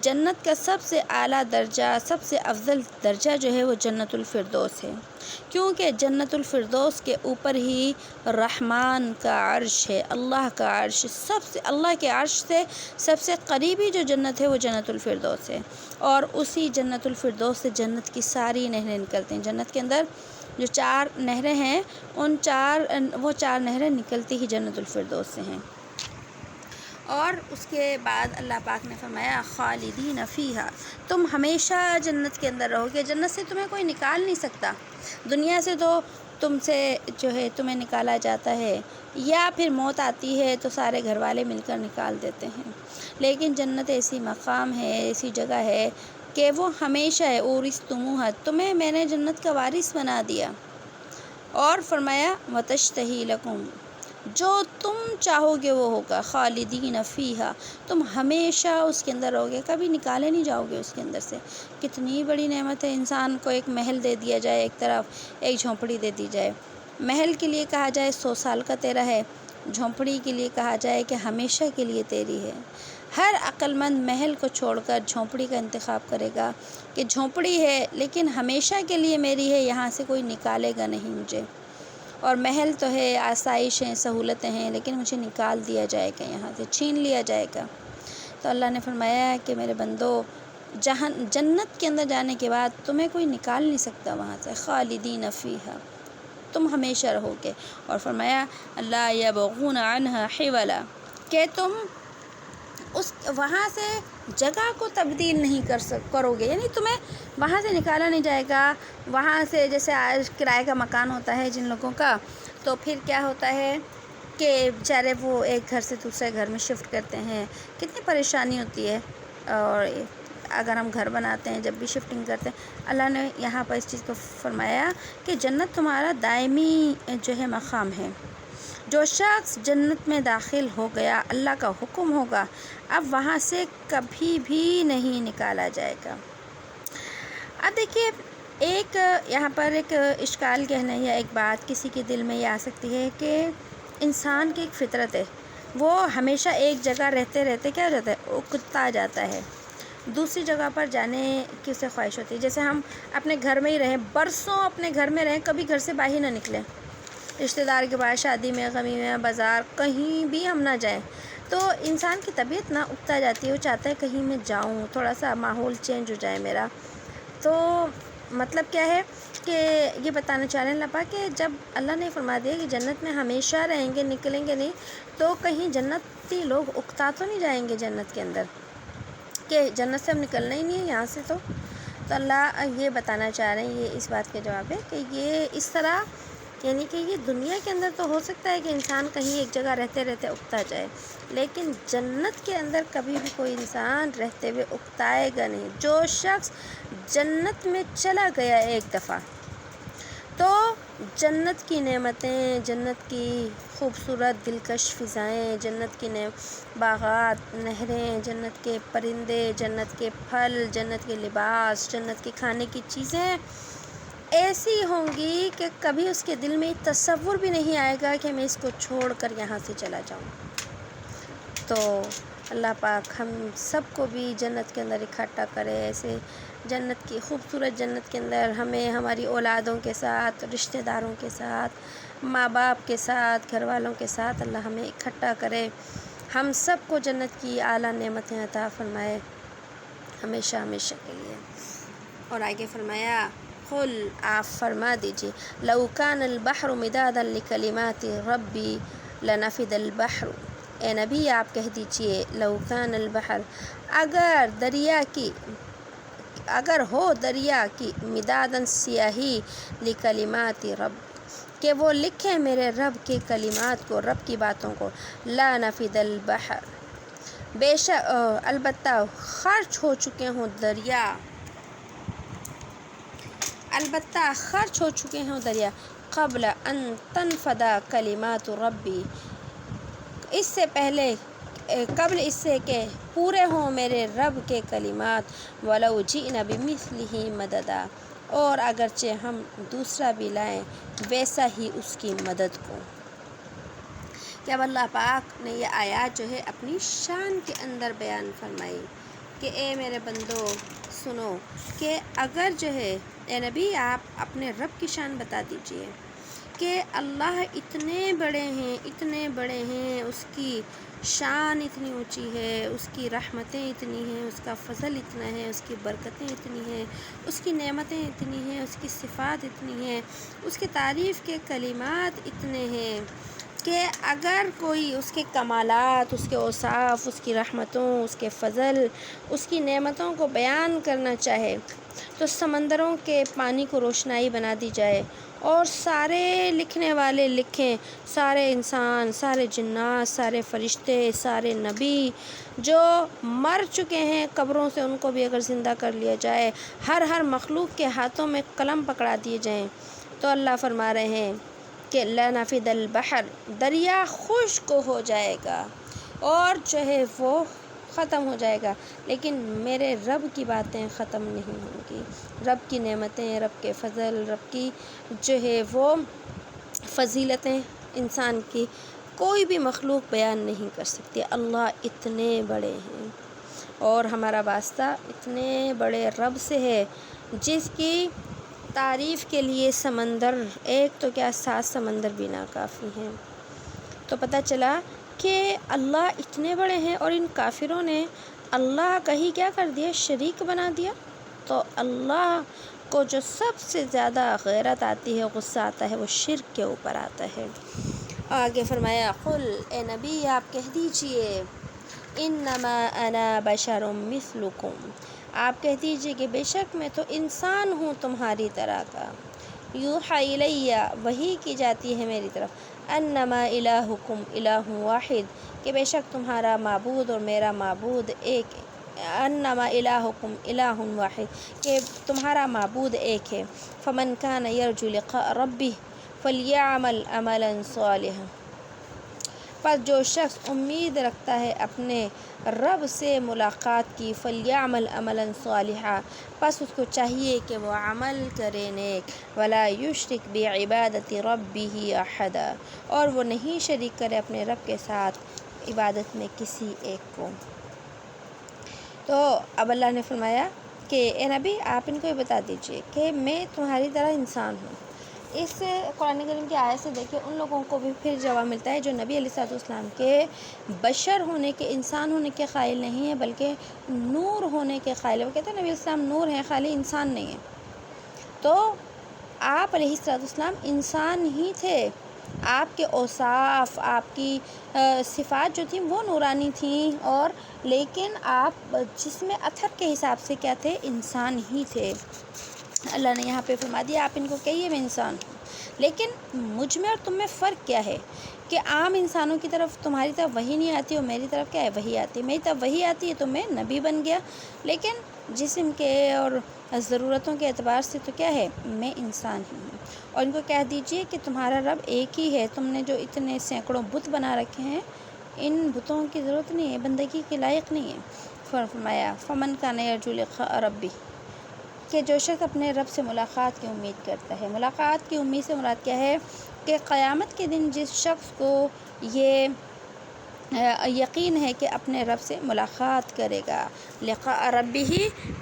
S1: جنت کا سب سے اعلیٰ درجہ، سب سے افضل درجہ جو ہے وہ جنت الفردوس ہے، کیونکہ جنت الفردوس کے اوپر ہی رحمان کا عرش ہے، اللہ کا عرش، اللہ کے عرش سے سب سے قریبی جو جنت ہے وہ جنت الفردوس ہے، اور اسی جنت الفردوس سے جنت کی ساری نہریں نکلتی ہیں۔ جنت کے اندر جو 4 نہریں ہیں وہ 4 نہریں نکلتی ہی جنت الفردوس سے ہیں۔ اور اس کے بعد اللہ پاک نے فرمایا خالدین فیہا، تم ہمیشہ جنت کے اندر رہو گے، جنت سے تمہیں کوئی نکال نہیں سکتا۔ دنیا سے تو تم سے جو ہے تمہیں نکالا جاتا ہے، یا پھر موت آتی ہے تو سارے گھر والے مل کر نکال دیتے ہیں، لیکن جنت ایسی مقام ہے، ایسی جگہ ہے کہ وہ ہمیشہ ہے، اورثتموہا، تمہیں میں نے جنت کا وارث بنا دیا۔ اور فرمایا وتشتہی لکم، جو تم چاہو گے وہ ہوگا، خالدین فیہا، تم ہمیشہ اس کے اندر رہو گے، کبھی نکالے نہیں جاؤ گے اس کے اندر سے۔ کتنی بڑی نعمت ہے، انسان کو ایک محل دے دیا جائے، ایک طرف ایک جھونپڑی دے دی جائے، محل کے لیے کہا جائے 100 سال کا تیرا ہے، جھونپڑی کے لیے کہا جائے کہ ہمیشہ کے لیے تیری ہے۔ ہر عقل مند محل کو چھوڑ کر جھونپڑی کا انتخاب کرے گا کہ جھونپڑی ہے لیکن ہمیشہ کے لیے میری ہے، یہاں سے کوئی نکالے گا نہیں مجھے، اور محل تو ہے، آسائشیں، سہولتیں ہیں، لیکن مجھے نکال دیا جائے گا، یہاں سے چھین لیا جائے گا۔ تو اللہ نے فرمایا کہ میرے بندو، جنت کے اندر جانے کے بعد تمہیں کوئی نکال نہیں سکتا وہاں سے، خالدین فیہا، تم ہمیشہ رہو گے۔ اور فرمایا لا یبغون عنہا حولا، کہ تم وہاں سے جگہ کو تبدیل نہیں کرو گے، یعنی تمہیں وہاں سے نکالا نہیں جائے گا۔ وہاں سے جیسے آج کرائے کا مکان ہوتا ہے جن لوگوں کا، تو پھر کیا ہوتا ہے کہ بیچارے وہ ایک گھر سے دوسرے گھر میں شفٹ کرتے ہیں، کتنی پریشانی ہوتی ہے۔ اور اگر ہم گھر بناتے ہیں، جب بھی شفٹنگ کرتے ہیں، اللہ نے یہاں پر اس چیز کو فرمایا کہ جنت تمہارا دائمی جو ہے مقام ہے۔ جو شخص جنت میں داخل ہو گیا، اللہ کا حکم ہوگا، اب وہاں سے کبھی بھی نہیں نکالا جائے گا۔ اب دیکھیے، ایک یہاں پر ایک اشکال کہنا یا ایک بات کسی کے دل میں یہ آ سکتی ہے کہ انسان کی ایک فطرت ہے، وہ ہمیشہ ایک جگہ رہتے رہتے کیا ہو جاتا ہے، اکتا جاتا ہے، دوسری جگہ پر جانے کی اسے خواہش ہوتی ہے۔ جیسے ہم اپنے گھر میں ہی رہیں، برسوں اپنے گھر میں رہیں، کبھی گھر سے باہر نہ نکلیں، رشتہ دار کے پاس، شادی میں، غمی میں، بازار، کہیں بھی ہم نہ جائیں، تو انسان کی طبیعت نہ اکتا جاتی ہے، وہ چاہتا ہے کہیں میں جاؤں، تھوڑا سا ماحول چینج ہو جائے میرا۔ تو مطلب کیا ہے کہ یہ بتانا چاہ رہے ہیں اللہ پاک کہ جب اللہ نے فرما دیا کہ جنت میں ہمیشہ رہیں گے، نکلیں گے نہیں، تو کہیں جنتی لوگ اکتا تو نہیں جائیں گے جنت کے اندر کہ جنت سے ہم نکلنا ہی نہیں ہے یہاں سے۔ تو اللہ یہ بتانا چاہ رہے ہیں، یہ اس بات کا جواب ہے کہ یہ اس طرح، یعنی کہ یہ دنیا کے اندر تو ہو سکتا ہے کہ انسان کہیں ایک جگہ رہتے رہتے اکتا جائے، لیکن جنت کے اندر کبھی بھی کوئی انسان رہتے ہوئے اکتائے گا نہیں۔ جو شخص جنت میں چلا گیا ایک دفعہ، تو جنت کی نعمتیں، جنت کی خوبصورت دلکش فضائیں، جنت کی باغات، نہریں، جنت کے پرندے، جنت کے پھل، جنت کے لباس، جنت کی کھانے کی چیزیں ایسی ہوں گی کہ کبھی اس کے دل میں تصور بھی نہیں آئے گا کہ میں اس کو چھوڑ کر یہاں سے چلا جاؤں۔ تو اللہ پاک ہم سب کو بھی جنت کے اندر اکٹھا کرے، ایسے جنت کی خوبصورت جنت کے اندر ہمیں ہماری اولادوں کے ساتھ، رشتہ داروں کے ساتھ، ماں باپ کے ساتھ، گھر والوں کے ساتھ اللہ ہمیں اکٹھا کرے، ہم سب کو جنت کی اعلیٰ نعمتیں عطا فرمائے ہمیشہ ہمیشہ کے لیے۔ اور آگے فرمایا قل، آپ فرما دیجیے، لو کان البحر مدادا لکلمات ربی لنفد البحر، اے نبی آپ کہہ دیجیے لو کان البحر، اگر ہو دریا کی مداداً سیاہی لکلمات رب، کہ وہ لکھیں میرے رب کے کلمات کو، رب کی باتوں کو، لا نفد البحر، بے شک البتہ خرچ ہو چکے ہوں دریا، البتہ خرچ ہو چکے ہیں وہ دریا قبل ان تنفد کلمات ربی، اس سے پہلے قبل اس سے کہ پورے ہوں میرے رب کے کلمات، وَلَوْ جِئْنَا بِمِثْلِهِ مَدَدًا، اور اگرچہ ہم دوسرا بھی لائیں ویسا ہی اس کی مدد کو۔ کہ اب اللہ پاک نے یہ آیات جو ہے اپنی شان کے اندر بیان فرمائی کہ اے میرے بندو سنو کہ اگر جو ہے اے نبی آپ اپنے رب کی شان بتا دیجئے کہ اللہ اتنے بڑے ہیں، اتنے بڑے ہیں، اس کی شان اتنی اونچی ہے، اس کی رحمتیں اتنی ہیں، اس کا فضل اتنا ہے، اس کی برکتیں اتنی ہیں، اس کی نعمتیں اتنی ہیں، اس کی صفات اتنی ہیں، اس کی تعریف کے کلمات اتنے ہیں کہ اگر کوئی اس کے کمالات، اس کے اوصاف، اس کی رحمتوں، اس کے فضل، اس کی نعمتوں کو بیان کرنا چاہے تو سمندروں کے پانی کو روشنائی بنا دی جائے اور سارے لکھنے والے لکھیں، سارے انسان، سارے جنات، سارے فرشتے، سارے نبی جو مر چکے ہیں قبروں سے ان کو بھی اگر زندہ کر لیا جائے، ہر مخلوق کے ہاتھوں میں قلم پکڑا دیے جائیں، تو اللہ فرما رہے ہیں کہ لَنَفِدَ الْبَحْرُ، دریا خشک ہو جائے گا اور جو ہے وہ ختم ہو جائے گا، لیکن میرے رب کی باتیں ختم نہیں ہوں گی، رب کی نعمتیں، رب کے فضل، رب کی جو ہے وہ فضیلتیں انسان کی کوئی بھی مخلوق بیان نہیں کر سکتی۔ اللہ اتنے بڑے ہیں اور ہمارا واسطہ اتنے بڑے رب سے ہے جس کی تعریف کے لیے سمندر ایک تو کیا 7 سمندر بھی ناکافی ہیں۔ تو پتہ چلا کہ اللہ اتنے بڑے ہیں اور ان کافروں نے اللہ کا ہی کیا کر دیا، شریک بنا دیا۔ تو اللہ کو جو سب سے زیادہ غیرت آتی ہے، غصہ آتا ہے، وہ شرک کے اوپر آتا ہے۔ آگے فرمایا قل، اے نبی آپ کہہ دیجئے انما انا بشر مثلکم، آپ کہہ دیجئے کہ بے شک میں تو انسان ہوں تمہاری طرح کا، یوحی الیہ، وحی کی جاتی ہے میری طرف، انما الہکم الہ واحد، کہ بے شک تمہارا معبود اور میرا معبود ایک، انما الہکم الہ واحد، کہ تمہارا معبود ایک ہے۔ فمن کان یرجو لقاء ربہ فلیعمل عملا صالحا، پر جو شخص امید رکھتا ہے اپنے رب سے ملاقات کی، فلیعمل عملا صالحا، پس اس کو چاہیے کہ وہ عمل کرے نیک، ولا یشرک بعبادت ربہ احدا، اور وہ نہیں شریک کرے اپنے رب کے ساتھ عبادت میں کسی ایک کو۔ تو اب اللہ نے فرمایا کہ اے نبی آپ ان کو یہ بتا دیجئے کہ میں تمہاری طرح انسان ہوں۔ اس قرآن کریم کی آیت سے دیکھیں ان لوگوں کو بھی پھر جواب ملتا ہے جو نبی علیہ السلام کے بشر ہونے کے، انسان ہونے کے قائل نہیں ہیں بلکہ نور ہونے کے قائل ہیں۔ وہ کہتے ہیں نبی علیہ السلام نور ہیں، خالی انسان نہیں ہیں۔ تو آپ علیہ السلام انسان ہی تھے، آپ کے اوصاف، آپ کی صفات جو تھیں وہ نورانی تھیں، اور لیکن آپ جسم اطہر کے حساب سے کیا تھے، انسان ہی تھے۔ اللہ نے یہاں پہ فرما دیا آپ ان کو کہیے میں انسان ہوں، لیکن مجھ میں اور تم میں فرق کیا ہے کہ عام انسانوں کی طرف تمہاری طرف وحی نہیں آتی اور میری طرف کیا ہے، وحی آتی ہے۔ میری طرف وحی آتی ہے تو میں نبی بن گیا، لیکن جسم کے اور ضرورتوں کے اعتبار سے تو کیا ہے، میں انسان ہی ہوں۔ اور ان کو کہہ دیجئے کہ تمہارا رب ایک ہی ہے، تم نے جو اتنے سینکڑوں بت بنا رکھے ہیں ان بتوں کی ضرورت نہیں ہے، بندگی کے لائق نہیں ہے۔ فرمایا فمن کان یرجو لقاء ربہ، کہ جو شخص اپنے رب سے ملاقات کی امید کرتا ہے۔ ملاقات کی امید سے مراد کیا ہے کہ قیامت کے دن جس شخص کو یہ یقین ہے کہ اپنے رب سے ملاقات کرے گا، لقاء ربہ،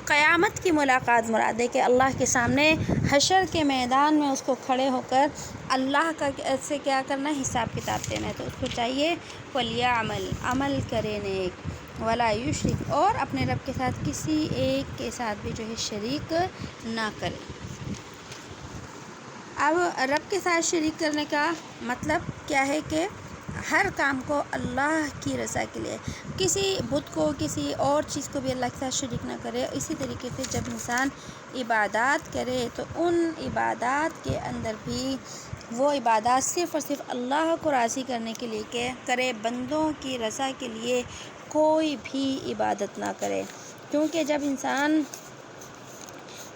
S1: قیامت کی ملاقات مراد ہے کہ اللہ کے سامنے حشر کے میدان میں اس کو کھڑے ہو کر اللہ کا سے کیا کرنا ہے، حساب کتاب دینا ہے۔ تو اس کو چاہیے فلیعمل، عمل کرے نیک، ولا یشرک، اور اپنے رب کے ساتھ کسی ایک کے ساتھ بھی جو ہے شریک نہ کرے۔ اب رب کے ساتھ شریک کرنے کا مطلب کیا ہے کہ ہر کام کو اللہ کی رضا کے لیے، کسی بت کو، کسی اور چیز کو بھی اللہ کے ساتھ شریک نہ کرے۔ اسی طریقے سے جب انسان عبادات کرے تو ان عبادات کے اندر بھی وہ عبادات صرف اور صرف اللہ کو راضی کرنے کے لیے کرے، بندوں کی رضا کے لیے کوئی بھی عبادت نہ کرے، کیونکہ جب انسان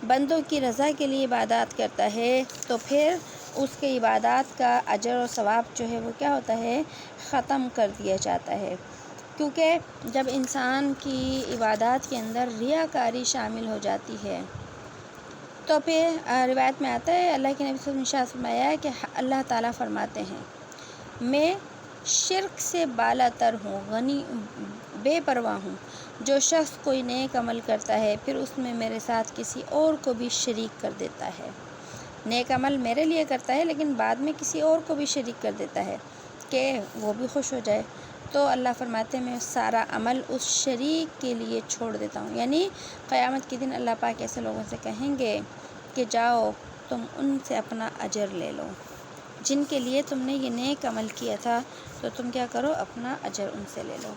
S1: بندوں کی رضا کے لیے عبادات کرتا ہے تو پھر اس کے عبادات کا اجر و ثواب جو ہے وہ کیا ہوتا ہے، ختم کر دیا جاتا ہے، کیونکہ جب انسان کی عبادات کے اندر ریاکاری شامل ہو جاتی ہے تو پھر روایت میں آتا ہے، اللہ کے نبی صلی اللہ علیہ وسلم نے ارشاد فرمایا ہے کہ اللہ تعالیٰ فرماتے ہیں میں شرک سے بالا تر ہوں، غنی بے پرواہ ہوں۔ جو شخص کوئی نیک عمل کرتا ہے پھر اس میں میرے ساتھ کسی اور کو بھی شریک کر دیتا ہے، نیک عمل میرے لیے کرتا ہے لیکن بعد میں کسی اور کو بھی شریک کر دیتا ہے کہ وہ بھی خوش ہو جائے، تو اللہ فرماتے ہیں میں سارا عمل اس شریک کے لیے چھوڑ دیتا ہوں۔ یعنی قیامت کے دن اللہ پاک ایسے لوگوں سے کہیں گے کہ جاؤ تم ان سے اپنا اجر لے لو، جن کے لیے تم نے یہ نیک عمل کیا تھا تو تم کیا کرو، اپنا اجر ان سے لے لو۔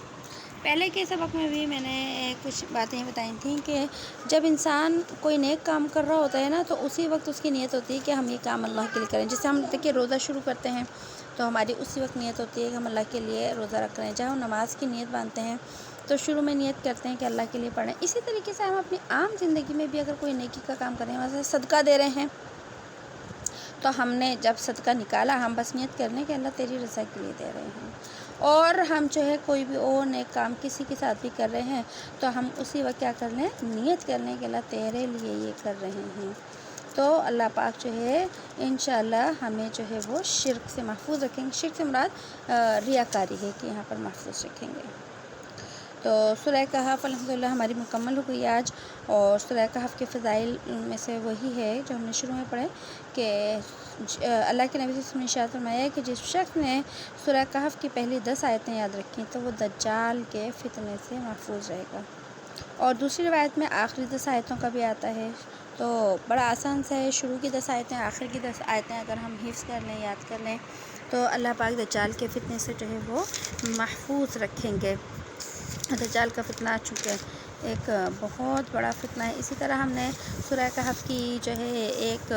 S1: پہلے کے سبق میں بھی میں نے کچھ باتیں بتائی تھیں کہ جب انسان کوئی نیک کام کر رہا ہوتا ہے نا تو اسی وقت اس کی نیت ہوتی ہے کہ ہم یہ کام اللہ کے لیے کریں۔ جیسے ہم دیکھیے روزہ شروع کرتے ہیں تو ہماری اسی وقت نیت ہوتی ہے کہ ہم اللہ کے لیے روزہ رکھ رہے ہیں، جہاں ہم نماز کی نیت باندھتے ہیں تو شروع میں نیت کرتے ہیں کہ اللہ کے لیے پڑھیں۔ اسی طریقے سے ہم اپنی عام زندگی میں بھی اگر کوئی نیکی کا کام کر رہے ہیں، مثلا صدقہ دے رہے ہیں تو ہم نے جب صدقہ نکالا ہم بس نیت کرنے کہ اللہ تیری رضا کے لیے دے رہے ہیں، اور ہم جو ہے کوئی بھی اور نیک کام کسی کے ساتھ بھی کر رہے ہیں تو ہم اسی وقت کیا کر لیں، نیت کر لیں کہ اللہ تیرے لیے یہ کر رہے ہیں، تو اللہ پاک جو ہے انشاءاللہ ہمیں جو ہے وہ شرک سے محفوظ رکھیں گے۔ شرک سے مراد ریاکاری ہے کہ یہاں پر محفوظ رکھیں گے۔ تو سورہ کہف الحمدللہ ہماری مکمل ہو گئی آج، اور سورہ کہف کے فضائل میں سے وہی ہے جو ہم نے شروع میں پڑھے کہ اللہ کے نبی صلی اللہ علیہ وسلم نے ارشاد فرمایا ہے کہ جس شخص نے سورہ کہف کی پہلی 10 آیتیں یاد رکھیں تو وہ دجال کے فتنے سے محفوظ رہے گا، اور دوسری روایت میں آخری 10 آیتوں کا بھی آتا ہے، تو بڑا آسان سے ہے، شروع کی 10 آیتیں آخر کی 10 آیتیں اگر ہم حفظ کر لیں، یاد کر لیں تو اللہ پاک دجال کے فتنے سے جو ہے وہ محفوظ رکھیں گے۔ دجال کا فتنہ چونکہ ایک بہت بڑا فتنہ ہے۔ اسی طرح ہم نے سورہ کہف کی جو ہے ایک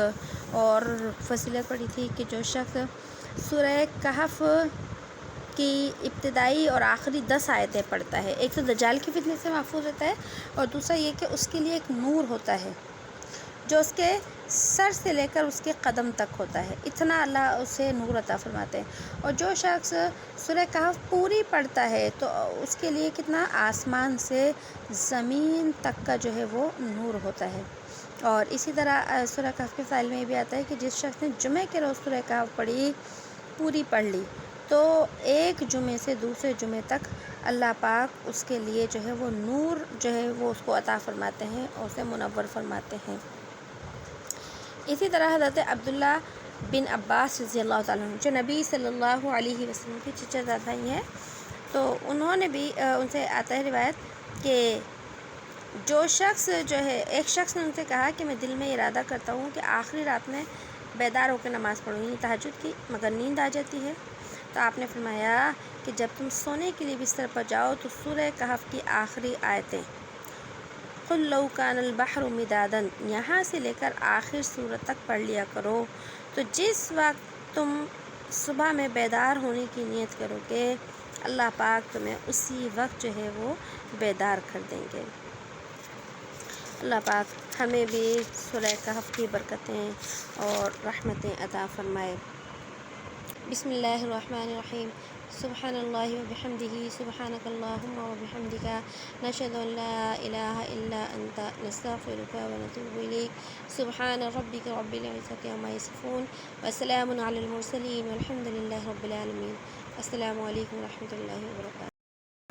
S1: اور فضیلت پڑھی تھی کہ جو شخص سورہ کہف کی ابتدائی اور آخری 10 آیتیں پڑھتا ہے، ایک تو دجال کے فتنے سے محفوظ ہوتا ہے، اور دوسرا یہ کہ اس کے لیے ایک نور ہوتا ہے جو اس کے سر سے لے کر اس کے قدم تک ہوتا ہے، اتنا اللہ اسے نور عطا فرماتے ہیں۔ اور جو شخص سورہ کہف پوری پڑھتا ہے تو اس کے لیے کتنا، آسمان سے زمین تک کا جو ہے وہ نور ہوتا ہے۔ اور اسی طرح سورہ کہف کے فضائل میں بھی آتا ہے کہ جس شخص نے جمعے کے روز سورہ کہف پڑھی، پوری پڑھ لی، تو ایک جمعے سے دوسرے جمعے تک اللہ پاک اس کے لیے جو ہے وہ نور جو ہے وہ اس کو عطا فرماتے ہیں اور اسے منور فرماتے ہیں۔ اسی طرح حضرت عبداللہ بن عباس رضی اللہ تعالیٰ عنہ جو نبی صلی اللہ علیہ وسلم کے چچا زاد بھائی ہیں، تو انہوں نے بھی ان سے آتا ہے روایت کہ جو شخص جو ہے، ایک شخص نے ان سے کہا کہ میں دل میں ارادہ کرتا ہوں کہ آخری رات میں بیدار ہو کے نماز پڑھوں، یعنی تہجد کی، مگر نیند آ جاتی ہے، تو آپ نے فرمایا کہ جب تم سونے کے لیے بستر پر جاؤ تو سورہ کہف کی آخری آیتیں قُلْ لَوْ كَانَ الْبَحْرُ مِدَادًا یہاں سے لے کر آخر سورت تک پڑھ لیا کرو، تو جس وقت تم صبح میں بیدار ہونے کی نیت کرو گے اللہ پاک تمہیں اسی وقت جو ہے وہ بیدار کر دیں گے۔ اللہ پاک ہمیں بھی سورہ کہف کی برکتیں اور رحمتیں عطا فرمائے۔ بسم اللہ الرحمن الرحیم۔ سبحان اللہ وبحمدہ، سبحانک اللہم وبحمدک، نشہد ان لا الہ الا انت، نستغفرک ونتوب الیک۔ سبحان ربک رب العزۃ عما یصفون، وسلام علی المرسلین، والحمد للہ رب العالمین۔ السلام علیکم ورحمۃ اللہ وبرکاتہ۔